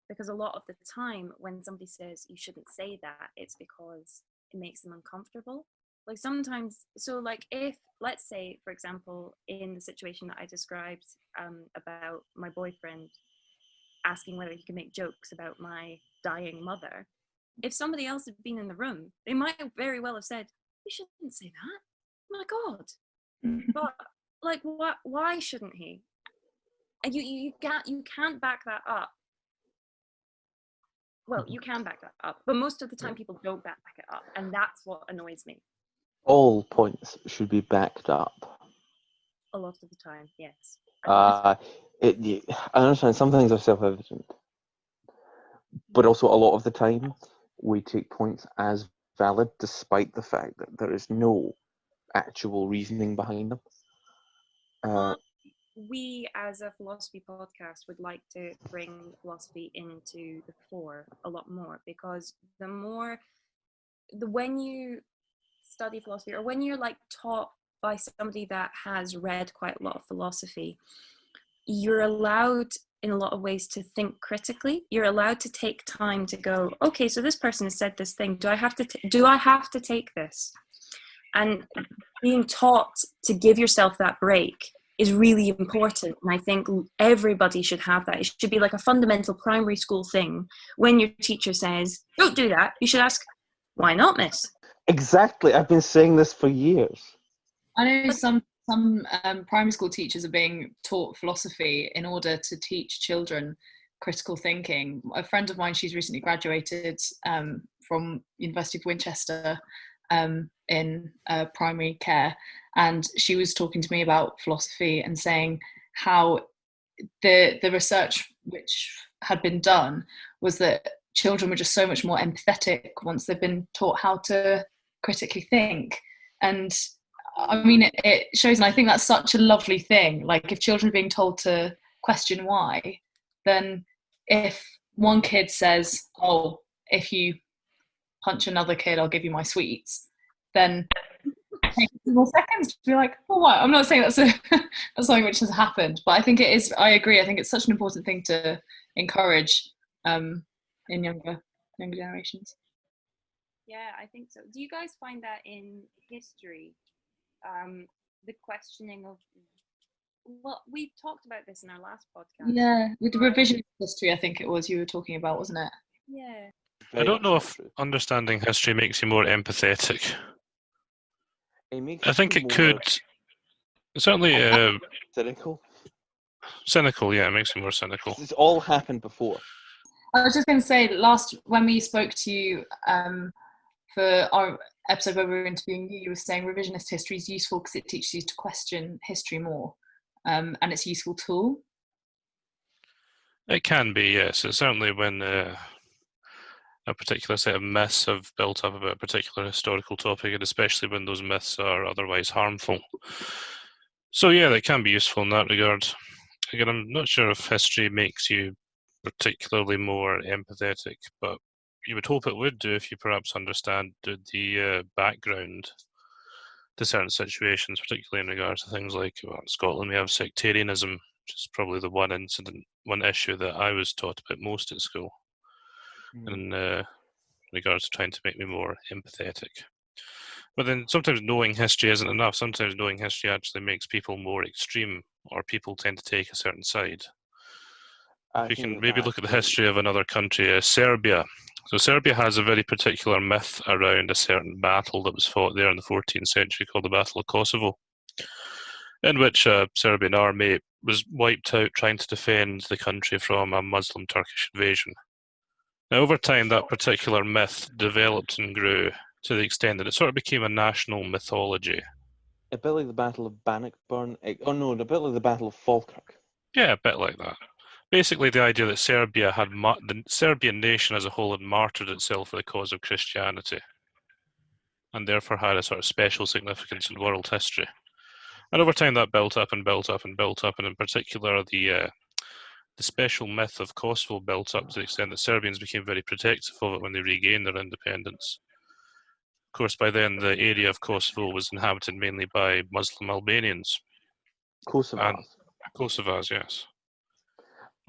Because a lot of the time when somebody says you shouldn't say that, it's because it makes them uncomfortable. Like sometimes, so like if, let's say, for example, in the situation that I described about my boyfriend asking whether he can make jokes about my dying mother, if somebody else had been in the room, they might very well have said, you shouldn't say that. My God. But like, why shouldn't he? And you can't back that up. Well, you can back that up, but most of the time people don't back it up, and that's what annoys me. All points should be backed up. A lot of the time, yes. I understand some things are self-evident, but also a lot of the time we take points as valid despite the fact that there is no actual reasoning behind them. We, as a philosophy podcast, would like to bring philosophy into the fore a lot more, because when you study philosophy, or when you're like taught by somebody that has read quite a lot of philosophy, you're allowed in a lot of ways to think critically. You're allowed to take time to go, okay, so this person has said this thing. Do I have to take this? And being taught to give yourself that break is really important, and I think everybody should have that. It should be like a fundamental primary school thing. When your teacher says, don't do that, you should ask, why not, miss? Exactly. I've been saying this for years. I know some primary school teachers are being taught philosophy in order to teach children critical thinking. A friend of mine, she's recently graduated from University of Winchester in primary care, and she was talking to me about philosophy and saying how the research which had been done was that children were just so much more empathetic once they've been taught how to critically think. And I mean, it shows, and I think that's such a lovely thing. Like, if children are being told to question why, then if one kid says, "Oh, if you punch another kid, I'll give you my sweets," then it takes a few more seconds to be like, "Oh, what?" I'm not saying that's that's something which has happened, but I think it is. I agree. I think it's such an important thing to encourage in younger generations. Yeah, I think so. Do you guys find that in history, the questioning of, well, we talked about this in our last podcast. Yeah, with the revisionist history, I think it was you were talking about, wasn't it? Yeah. I don't know if understanding history makes you more empathetic. It makes I think you it more could. Certainly cynical. cynical, yeah, it makes you more cynical. It's all happened before. I was just going to say, when we spoke to you for our episode where we were interviewing you, you were saying revisionist history is useful because it teaches you to question history more, and it's a useful tool. It can be, yes. It's certainly when a particular set of myths have built up about a particular historical topic, and especially when those myths are otherwise harmful. So yeah, that can be useful in that regard. Again, I'm not sure if history makes you particularly more empathetic, but you would hope it would do if you perhaps understand the background to certain situations, particularly in regards to things like, well, in Scotland we have sectarianism, which is probably the one issue that I was taught about most at school, in regards to trying to make me more empathetic. But then sometimes knowing history isn't enough. Sometimes knowing history actually makes people more extreme, or people tend to take a certain side. We can maybe look at the history of another country, Serbia. So Serbia has a very particular myth around a certain battle that was fought there in the 14th century called the Battle of Kosovo, in which a Serbian army was wiped out trying to defend the country from a Muslim Turkish invasion. Now, over time, that particular myth developed and grew to the extent that it sort of became a national mythology. A bit like the Battle of Bannockburn. Oh no, a bit like the Battle of Falkirk. Yeah, a bit like that. Basically, the idea that Serbia had the Serbian nation as a whole had martyred itself for the cause of Christianity, and therefore had a sort of special significance in world history. And over time, that built up and built up and built up, and in particular, the special myth of Kosovo built up to the extent that Serbians became very protective of it when they regained their independence. Of course, by then, the area of Kosovo was inhabited mainly by Muslim Albanians. Kosovars, yes.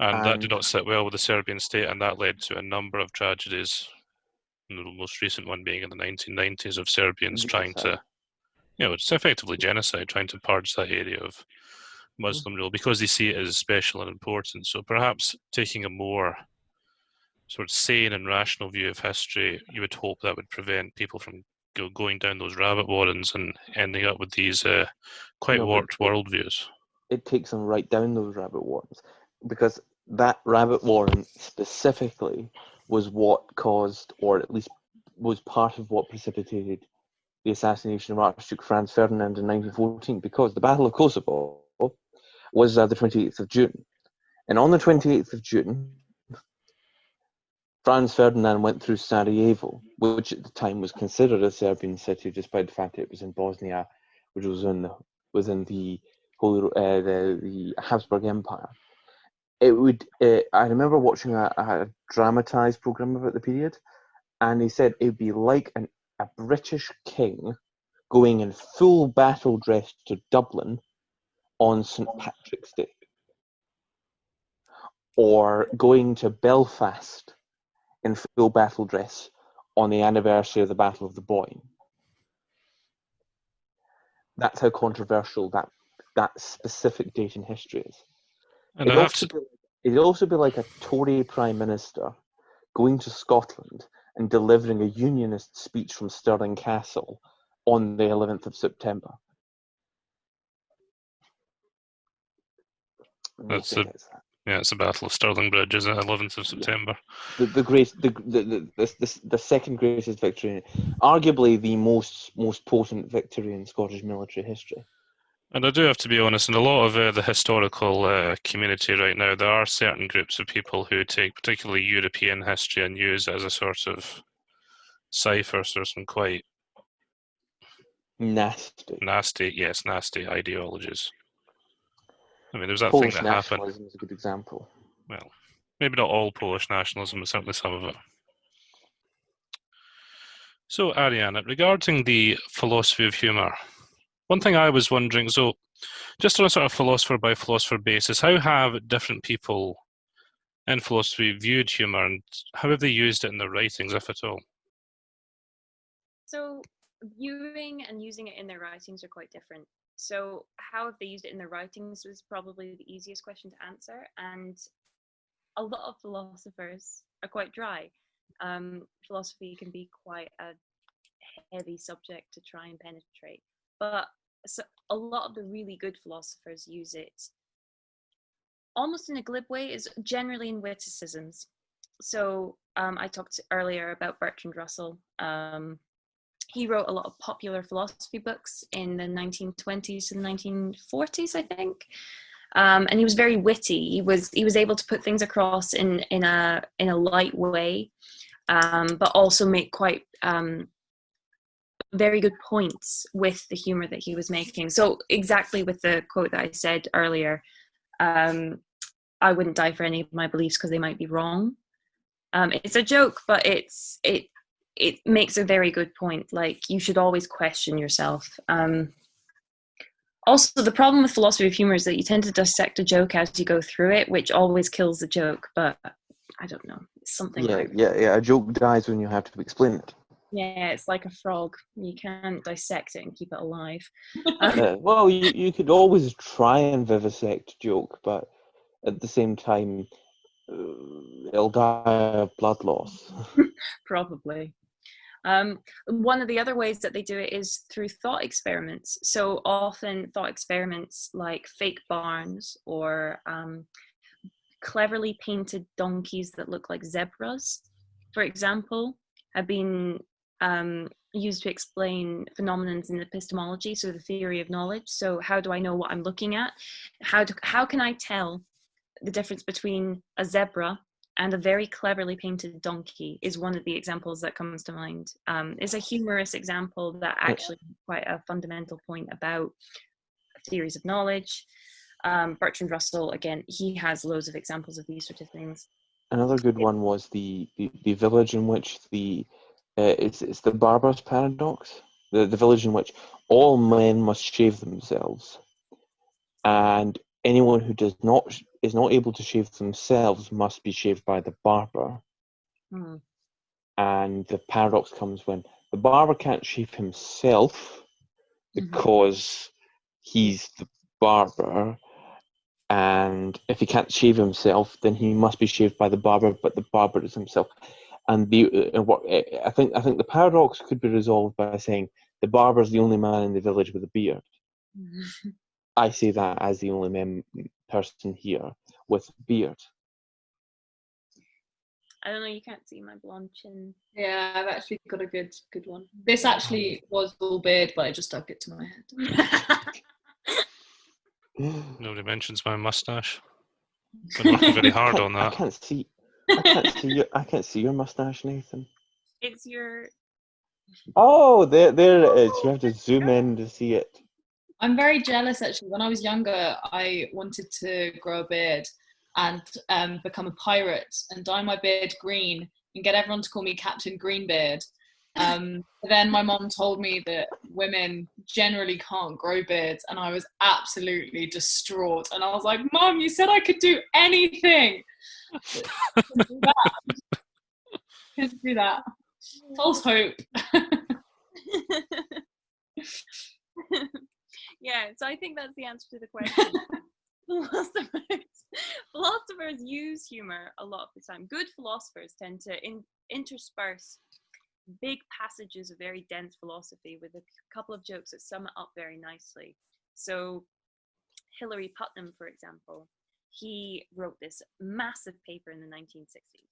And that did not sit well with the Serbian state, and that led to a number of tragedies. The most recent one being in the 1990s of Serbians trying to, it's effectively genocide, trying to purge that area of Muslim rule because they see it as special and important. So perhaps taking a more sort of sane and rational view of history, you would hope that would prevent people from going down those rabbit warrens and ending up with these quite warped worldviews. It takes them right down those rabbit warrens, because that rabbit warren specifically was what caused, or at least was part of what precipitated the assassination of Archduke Franz Ferdinand in 1914, because the Battle of Kosovo was the 28th of June. And on the 28th of June, Franz Ferdinand went through Sarajevo, which at the time was considered a Serbian city, despite the fact it was in Bosnia, which was within the Habsburg Empire. I remember watching a dramatized program about the period, and he said it would be like a British king going in full battle dress to Dublin on St. Patrick's Day, or going to Belfast in full battle dress on the anniversary of the Battle of the Boyne. That's how controversial that specific date in history is. And it'd also be like a Tory Prime Minister going to Scotland and delivering a unionist speech from Stirling Castle on the 11th of September. It's the Battle of Stirling Bridge, isn't it? 11th of September. The second greatest victory, arguably the most potent victory in Scottish military history. And I do have to be honest, in a lot of the historical community right now, there are certain groups of people who take particularly European history and use it as a sort of cipher for some quite Nasty. Yes, nasty ideologies. I mean, there's that Polish thing that happened. nationalism is a good example. Well, maybe not all Polish nationalism, but certainly some of it. So, Ariana, regarding the philosophy of humour, one thing I was wondering, so just on a sort of philosopher by philosopher basis, how have different people in philosophy viewed humour, and how have they used it in their writings, if at all? So viewing and using it in their writings are quite different. So how have they used it in their writings was probably the easiest question to answer. And a lot of philosophers are quite dry. Philosophy can be quite a heavy subject to try and penetrate. But so a lot of the really good philosophers use it almost in a glib way, is generally in witticisms. So I talked earlier about Bertrand Russell. He wrote a lot of popular philosophy books in the 1920s to the 1940s, I think. And he was very witty. He was able to put things across in a light way, but also make quite very good points with the humor that he was making. So exactly with the quote that I said earlier, I wouldn't die for any of my beliefs because they might be wrong. It's a joke, but it makes a very good point. Like, you should always question yourself. Also, the problem with philosophy of humor is that you tend to dissect a joke as you go through it, which always kills the joke. But I don't know, it's something like A joke dies when you have to explain it. Yeah, it's like a frog. You can't dissect it and keep it alive. Well, you could always try and vivisect joke, but at the same time, it'll die of blood loss. Probably. One of the other ways that they do it is through thought experiments. So often thought experiments like fake barns or cleverly painted donkeys that look like zebras, for example, have been used to explain phenomena in epistemology, so the theory of knowledge. So how do I know what I'm looking at? How can I tell the difference between a zebra and a very cleverly painted donkey is one of the examples that comes to mind. It's a humorous example that actually quite a fundamental point about theories of knowledge. Bertrand Russell, again, he has loads of examples of these sort of things. Another good one was the village in which it's the barber's paradox. The village in which all men must shave themselves, and anyone who is not able to shave themselves must be shaved by the barber. And the paradox comes when the barber can't shave himself because he's the barber, and if he can't shave himself, then he must be shaved by the barber, but the barber is himself. And I think the paradox could be resolved by saying the barber is the only man in the village with a beard. I say that as the only person here with a beard. I don't know, you can't see my blonde chin. Yeah, I've actually got a good one. This actually was all beard, but I just stuck it to my head. Nobody mentions my mustache. Been working very hard on that. I can't see your mustache, Nathan. It's your... Oh, there it is. You have to zoom in to see it. I'm very jealous, actually. When I was younger, I wanted to grow a beard and become a pirate and dye my beard green and get everyone to call me Captain Greenbeard. Then my mom told me that women generally can't grow beards, and I was absolutely distraught. And I was like, Mom, you said I could do anything. Couldn't do that. False hope. Yeah, so I think that's the answer to the question. Philosophers use humor a lot of the time. Good philosophers tend to intersperse big passages of very dense philosophy with a couple of jokes that sum it up very nicely. So Hilary Putnam, for example, he wrote this massive paper in the 1960s.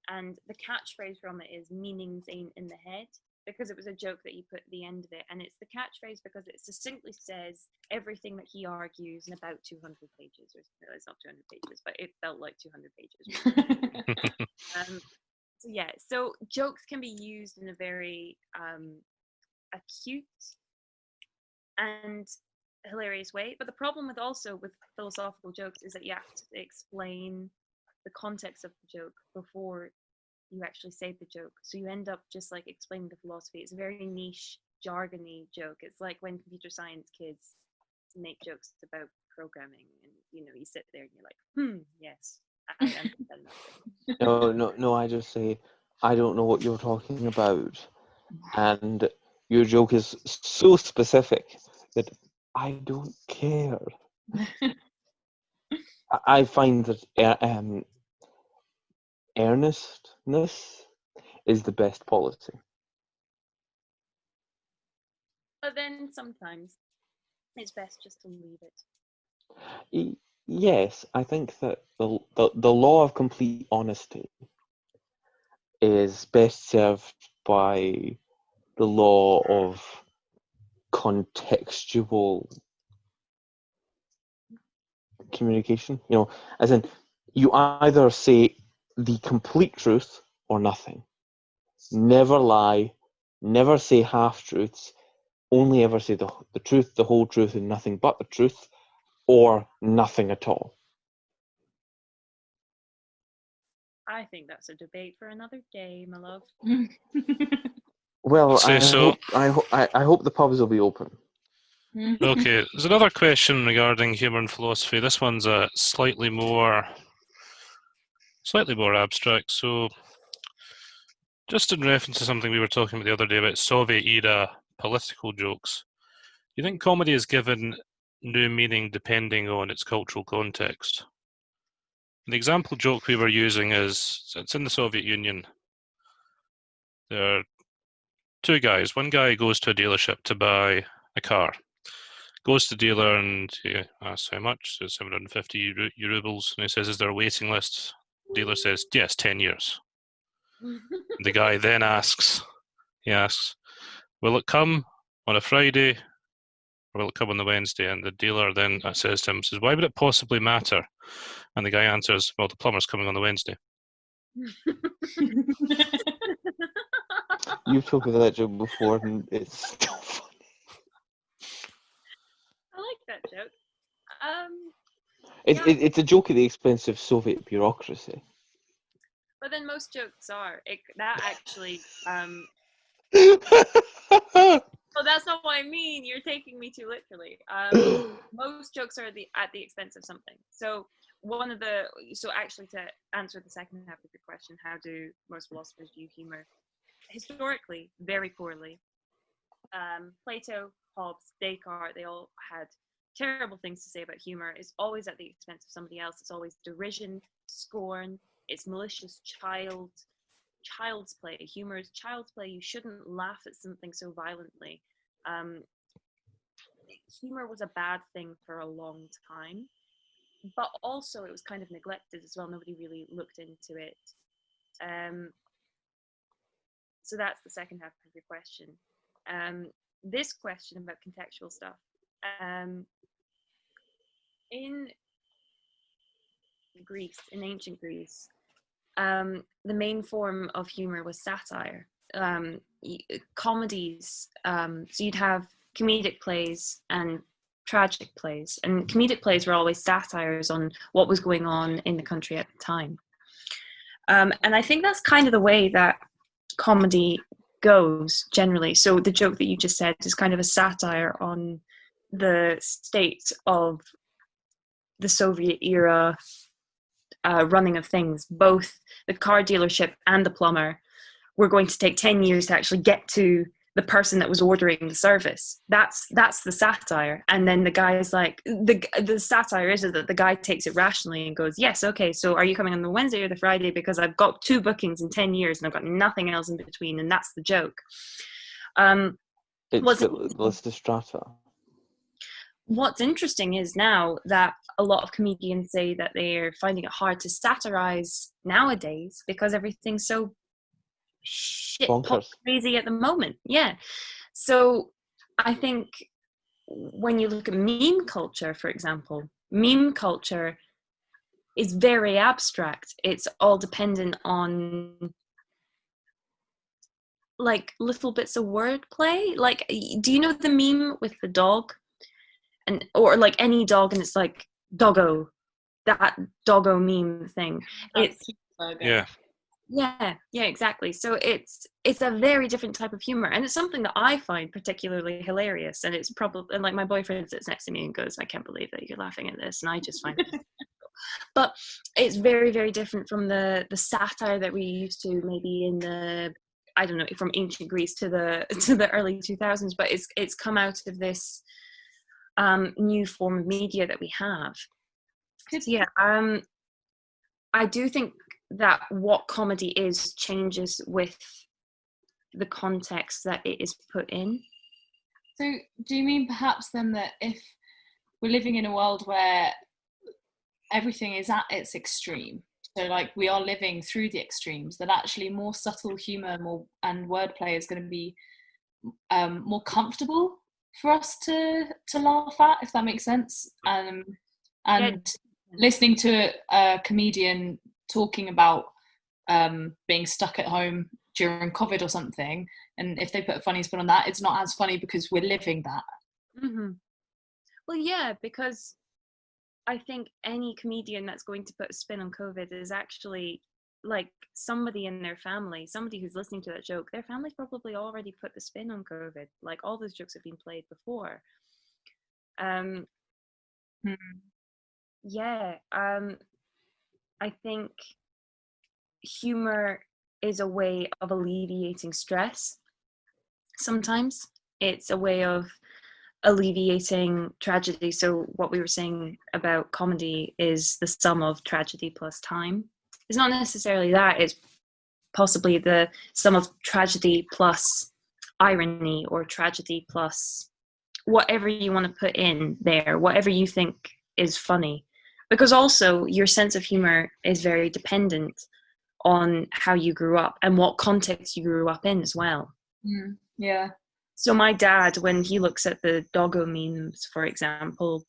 And the catchphrase from it is "meanings ain't in the head," because it was a joke that he put at the end of it. And it's the catchphrase because it succinctly says everything that he argues in about 200 pages. Or no, it's not 200 pages, but it felt like 200 pages. So yeah, so jokes can be used in a very acute and hilarious way. But the problem with philosophical jokes is that you have to explain the context of the joke before you actually say the joke. So you end up just like explaining the philosophy. It's a very niche, jargony joke. It's like when computer science kids make jokes about programming, and you sit there and you're like, yes, I understand that. No, I just say, I don't know what you're talking about. And your joke is so specific that I don't care. I find that earnestness is the best policy. But then sometimes it's best just to leave it. Yes, I think that the law of complete honesty is best served by the law of contextual communication. As in, you either say the complete truth or nothing. Never lie, never say half-truths, only ever say the truth, the whole truth, and nothing but the truth, or nothing at all. I think that's a debate for another day, my love. Well, Say so. I hope the pubs will be open. Okay, there's another question regarding humour and philosophy. This one's slightly more abstract. So, just in reference to something we were talking about the other day about Soviet-era political jokes, do you think comedy is given new meaning depending on its cultural context? The example joke we were using is, it's in the Soviet Union. There are two guys. One guy goes to a dealership to buy a car. Goes to the dealer and he asks how much. So 750 rubles. And he says, is there a waiting list? The dealer says, yes, 10 years. The guy then asks, will it come on a Friday or will it come on the Wednesday? And the dealer then says to him, why would it possibly matter? And the guy answers, well, the plumber's coming on the Wednesday. You've talked about that joke before, and it's still funny. I like that joke. It's a joke at the expense of Soviet bureaucracy. But then most jokes are. That actually... Well, that's not what I mean. You're taking me too literally. Most jokes are at the expense of something. So actually, to answer the second half of your question, how do most philosophers view humor? Historically, very poorly. Plato, Hobbes, Descartes, they all had terrible things to say about humor. It's always at the expense of somebody else. It's always derision, scorn. It's malicious child's play. Humor is child's play. You shouldn't laugh at something so violently. Humor was a bad thing for a long time, but also it was kind of neglected as well. Nobody really looked into it. So that's the second half of your question. This question about contextual stuff. In Greece, in ancient Greece, the main form of humor was satire. Comedies, so you'd have comedic plays and tragic plays, and comedic plays were always satires on what was going on in the country at the time. And I think that's kind of the way that comedy goes generally. So the joke that you just said is kind of a satire on the state of the Soviet era running of things. Both the car dealership and the plumber were going to take 10 years to actually get to the person that was ordering the service. That's the satire. And then the guy is like, the satire is that the guy takes it rationally and goes, yes, okay, so are you coming on the Wednesday or the Friday? Because I've got 2 bookings in 10 years and I've got nothing else in between. And that's the joke. It's the strata. What's interesting is now that a lot of comedians say that they're finding it hard to satirize nowadays because everything's so shit pop crazy at the moment. Yeah. So I think when you look at meme culture, for example, meme culture is very abstract. It's all dependent on like little bits of wordplay. Like, do you know the meme with the dog, or like any dog, and it's like doggo, that doggo meme thing. It's Yeah. yeah, exactly. So it's a very different type of humor, and it's something that I find particularly hilarious. And it's probably, and like my boyfriend sits next to me and goes, "I can't believe that you're laughing at this," and I just find it. But it's very, very different from the satire that we used to maybe in the, I don't know, from ancient Greece to the early 2000s. But it's come out of this new form of media that we have. So, yeah, I do think that what comedy is changes with the context that it is put in. So do you mean perhaps then that if we're living in a world where everything is at its extreme, so like we are living through the extremes, that actually more subtle humor and wordplay is going to be more comfortable for us to laugh at, if that makes sense? And listening to a comedian talking about being stuck at home during COVID or something, and if they put a funny spin on that, it's not as funny because we're living that. Mm-hmm. Well, yeah, because I think any comedian that's going to put a spin on COVID is actually like somebody in their family, somebody who's listening to that joke, their family's probably already put the spin on COVID. Like, all those jokes have been played before. Yeah, I think humor is a way of alleviating stress. Sometimes it's a way of alleviating tragedy. So what we were saying about comedy is the sum of tragedy plus time. It's not necessarily that, it's possibly the sum of tragedy plus irony, or tragedy plus whatever you want to put in there, whatever you think is funny. Because also your sense of humor is very dependent on how you grew up and what context you grew up in as well. Yeah. So my dad, when he looks at the doggo memes, for example,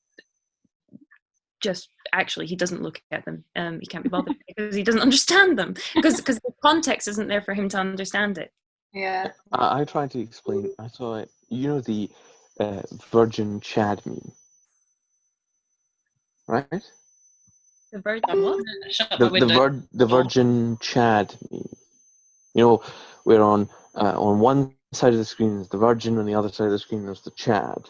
just actually he doesn't look at them. He can't be bothered because he doesn't understand them, because the context isn't there for him to understand it. Yeah. I tried to explain. I saw it. You know the Virgin Chad meme, right? The virgin what? Shut my window. The Virgin Chad meme. You know, we're on one side of the screen is the Virgin, on the other side of the screen there's the Chad.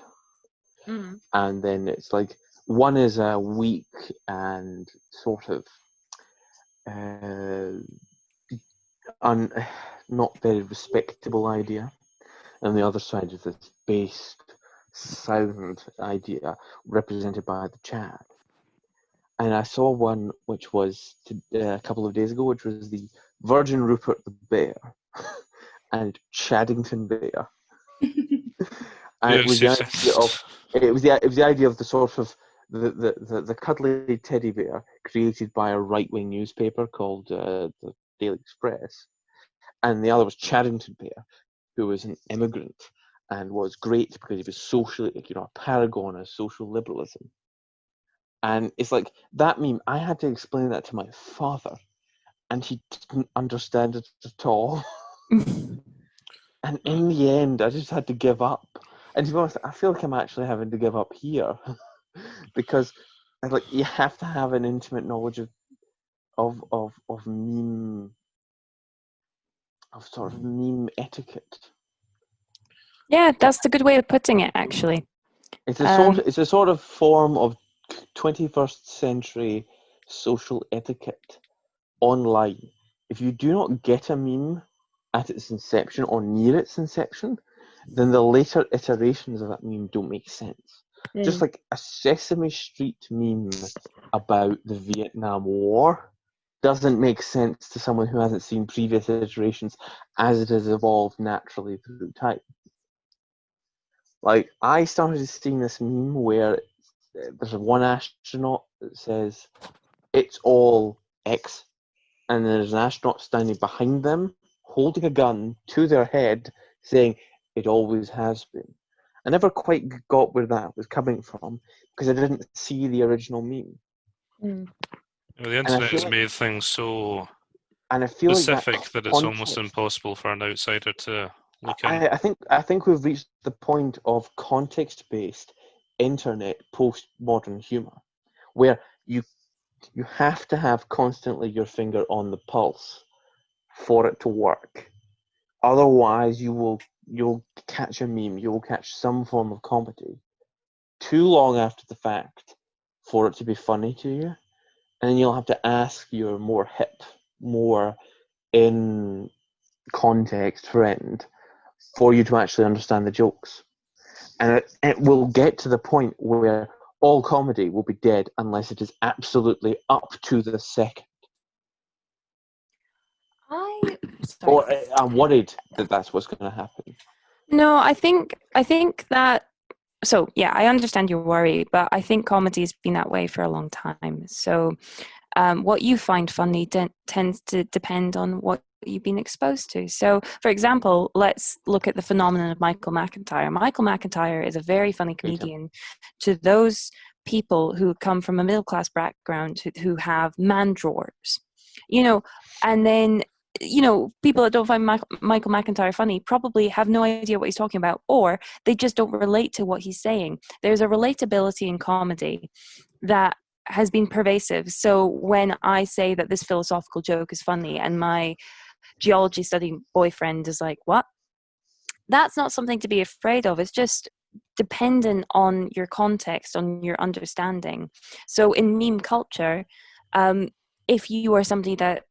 Mm-hmm. And then it's like one is a weak and sort of not very respectable idea, and the other side is this based, sound idea represented by the Chad. And I saw one which was a couple of days ago, which was the Virgin Rupert the Bear and Chaddington Bear. And it was the idea of the sort of the cuddly teddy bear created by a right-wing newspaper called the Daily Express, and the other was Chaddington Bear, who was an immigrant and was great because he was socially, a paragon of social liberalism. And it's like that meme. I had to explain that to my father, and he didn't understand it at all. And in the end, I just had to give up. And to be honest, I feel like I'm actually having to give up here because, you have to have an intimate knowledge of meme, of sort of meme etiquette. Yeah, that's the good way of putting it, actually. It's a sort of form of 21st century social etiquette online. If you do not get a meme at its inception or near its inception, then the later iterations of that meme don't make sense. Just like a Sesame Street meme about the Vietnam War doesn't make sense to someone who hasn't seen previous iterations as it has evolved naturally through time. Like, I started seeing this meme where there's one astronaut that says, "It's all X," and there's an astronaut standing behind them, holding a gun to their head, saying, "It always has been." I never quite got where that was coming from, because I didn't see the original meme. The internet has made things so And I feel specific like that it's almost context, impossible for an outsider to look in. I think we've reached the point of context-based internet postmodern humor, where you have to have constantly your finger on the pulse for it to work. Otherwise, you'll catch a meme, you'll catch some form of comedy too long after the fact for it to be funny to you, and then you'll have to ask your more hip, more in context friend for you to actually understand the jokes. And it will get to the point where all comedy will be dead unless it is absolutely up to the second. Sorry. Or I'm worried that that's what's going to happen. No, I think that. So yeah, I understand your worry, but I think comedy's been that way for a long time. So what you find funny tends to depend on what you've been exposed to. So, for example, let's look at the phenomenon of Michael McIntyre. Michael McIntyre is a very funny comedian to those people who come from a middle-class background who have man drawers, and then people that don't find Michael McIntyre funny probably have no idea what he's talking about, or they just don't relate to what he's saying. There's a relatability in comedy that has been pervasive. So when I say that this philosophical joke is funny and my geology studying boyfriend is like, what? That's not something to be afraid of. It's just dependent on your context, on your understanding. So in meme culture, if you are somebody that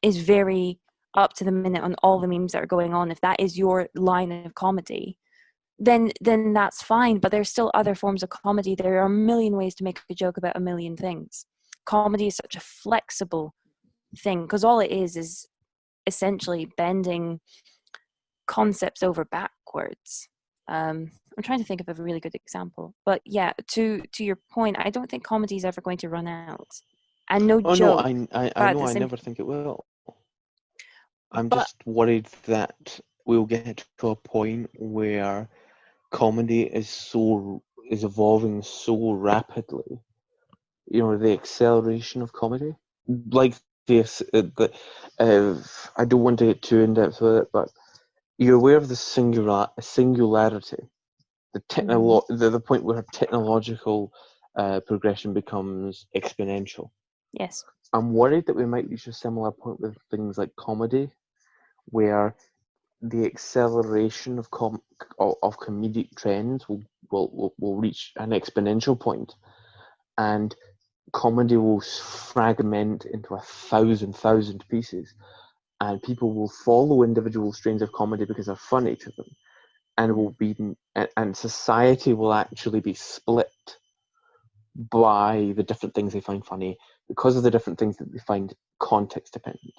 is very up to the minute on all the memes that are going on, if that is your line of comedy, then that's fine. But there's still other forms of comedy. There are a million ways to make a joke about a million things. Comedy is such a flexible thing because all it is essentially bending concepts over backwards. I'm trying to think of a really good example, but yeah, to your point, I don't think comedy is ever going to run out, and no joke. No, I know. I never think it will. I'm just worried that we'll get to a point where comedy is evolving so rapidly. The acceleration of comedy, like this. I don't want to get too in depth with it, but you're aware of the singularity, the point where technological progression becomes exponential. Yes. I'm worried that we might reach a similar point with things like comedy, where the acceleration of comedic trends will reach an exponential point, and comedy will fragment into 1,000 pieces, and people will follow individual strains of comedy because they're funny to them, and society will actually be split by the different things they find funny because of the different things that they find context dependent.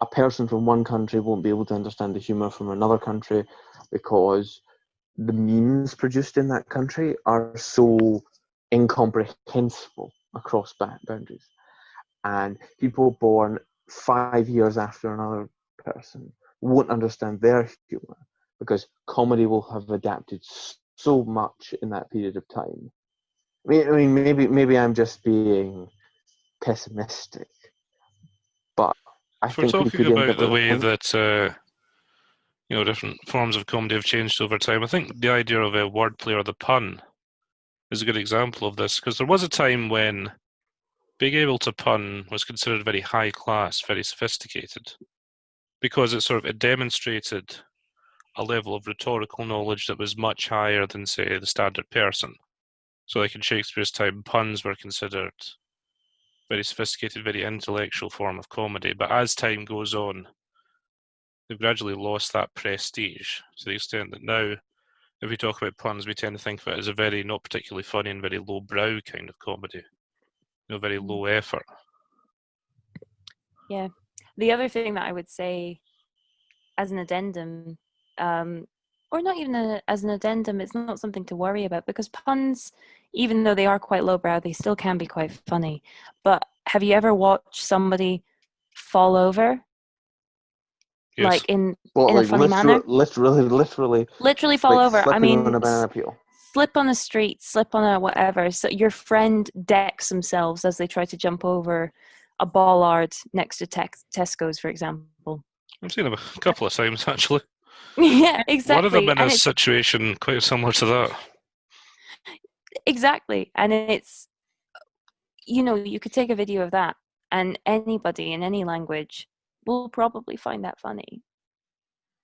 A person from one country won't be able to understand the humor from another country because the memes produced in that country are so incomprehensible across boundaries. And people born 5 years after another person won't understand their humor because comedy will have adapted so much in that period of time. I mean, maybe I'm just being pessimistic, but I If we're think we talking could end about up the with a way point. that different forms of comedy have changed over time, I think the idea of a wordplay or the pun is a good example of this, because there was a time when being able to pun was considered very high class, very sophisticated, because it demonstrated a level of rhetorical knowledge that was much higher than, say, the standard person. So like in Shakespeare's time, puns were considered very sophisticated, very intellectual form of comedy. But as time goes on, they've gradually lost that prestige to the extent that now, if we talk about puns, we tend to think of it as a very not particularly funny and very lowbrow kind of comedy. Very low effort. Yeah. The other thing that I would say as an addendum, or not even as an addendum, it's not something to worry about, because puns, even though they are quite lowbrow, they still can be quite funny. But have you ever watched somebody fall over? Yes. Like in a funny manner? Literally fall like over. I slipping mean, on a banana peel. slip on the street, slip on a whatever. So your friend decks themselves as they try to jump over a bollard next to Tesco's, for example. I've seen them a couple of times actually. Yeah, exactly. One of them in And a it's situation quite similar to that. exactly, and it's, you know, you could take a video of that, and anybody in any language will probably find that funny,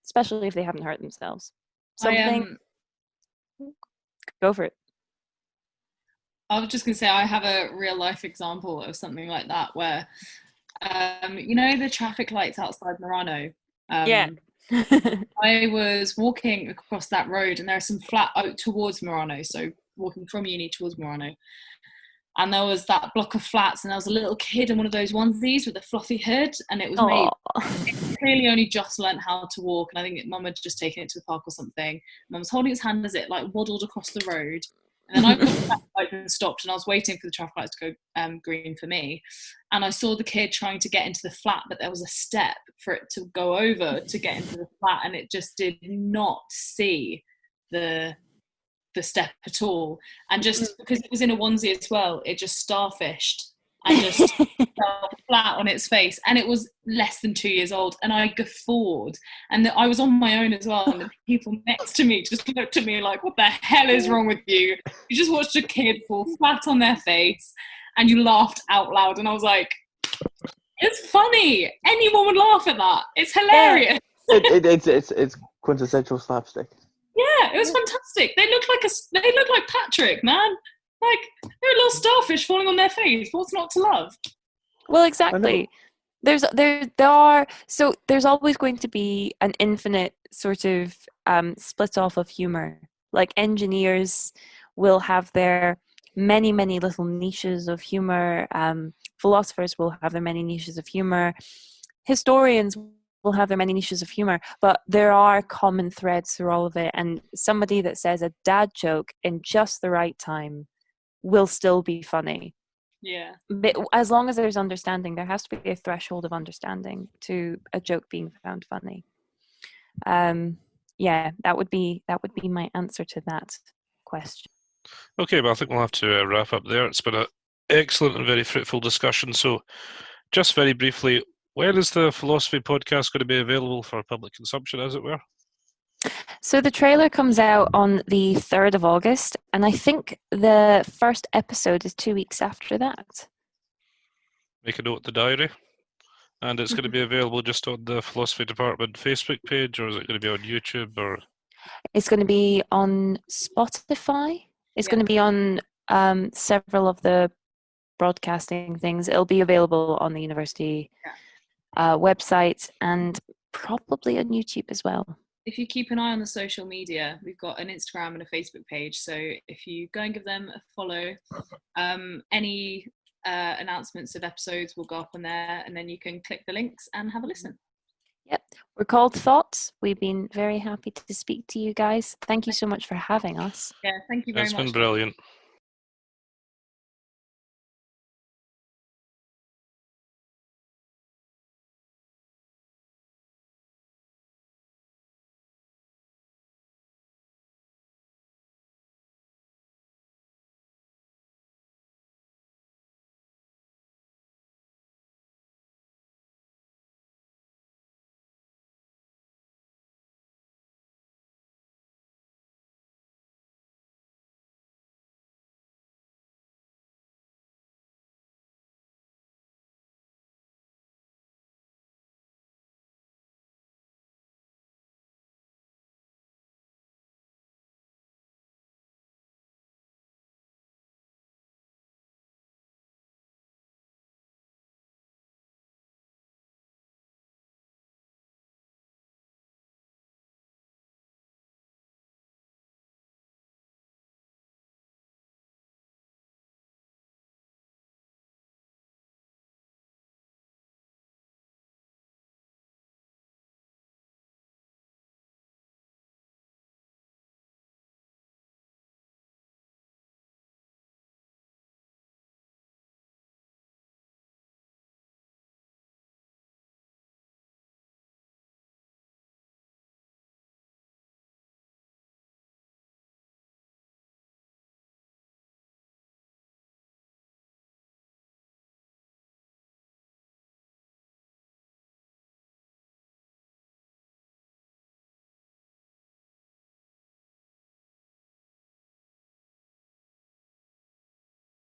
especially if they haven't hurt themselves. Something. Go for it. I was just going to say, I have a real life example of something like that where, you know, the traffic lights outside Murano. Yeah. I was walking across that road, and there are some flat out towards Murano, so walking from uni towards Murano. And there was that block of flats, and there was a little kid in one of those onesies with a fluffy hood, and it was made. It clearly only just learnt how to walk, and I think Mum had just taken it to the park or something. Mum was holding its hand as it like waddled across the road, and then I got the traffic light and stopped, and I was waiting for the traffic lights to go green for me, and I saw the kid trying to get into the flat, but there was a step for it to go over to get into the flat, and it just did not see the step at all, and just because it was in a onesie as well, it just starfished and just fell flat on its face, and it was less than 2 years old, and I guffawed, and I was on my own as well, and the people next to me just looked at me like, what the hell is wrong with you? You just watched a kid fall flat on their face and you laughed out loud, and I was like, it's funny, anyone would laugh at that, it's hilarious. It's quintessential slapstick. Yeah, it was fantastic. They look like Patrick, man. Like, they're a little starfish falling on their face. What's not to love? Well, exactly. There's always going to be an infinite sort of split off of humor. Like, engineers will have their many little niches of humor. Philosophers will have their many niches of humor. Historians will have their many niches of humor, but there are common threads through all of it, and somebody that says a dad joke in just the right time will still be funny. Yeah. But as long as there's understanding, there has to be a threshold of understanding to a joke being found funny. Yeah, that would be my answer to that question. Okay, but I think we'll have to wrap up there. It's been an excellent and very fruitful discussion. So, just very briefly, when is the philosophy podcast going to be available for public consumption, as it were? So the trailer comes out on the 3rd of August, and I think the first episode is 2 weeks after that. Make a note in the diary. And it's going to be available just on the philosophy department Facebook page, or is it going to be on YouTube? Or it's going to be on Spotify. It's going to be on several of the broadcasting things. It'll be available on the university website, and probably on YouTube as well. If you keep an eye on the social media, we've got an Instagram and a Facebook page. So if you go and give them a follow, any announcements of episodes will go up on there, and then you can click the links and have a listen. Yep. We're called Thoughts. We've been very happy to speak to you guys. Thank you so much for having us. Yeah, thank you very much. It's been brilliant.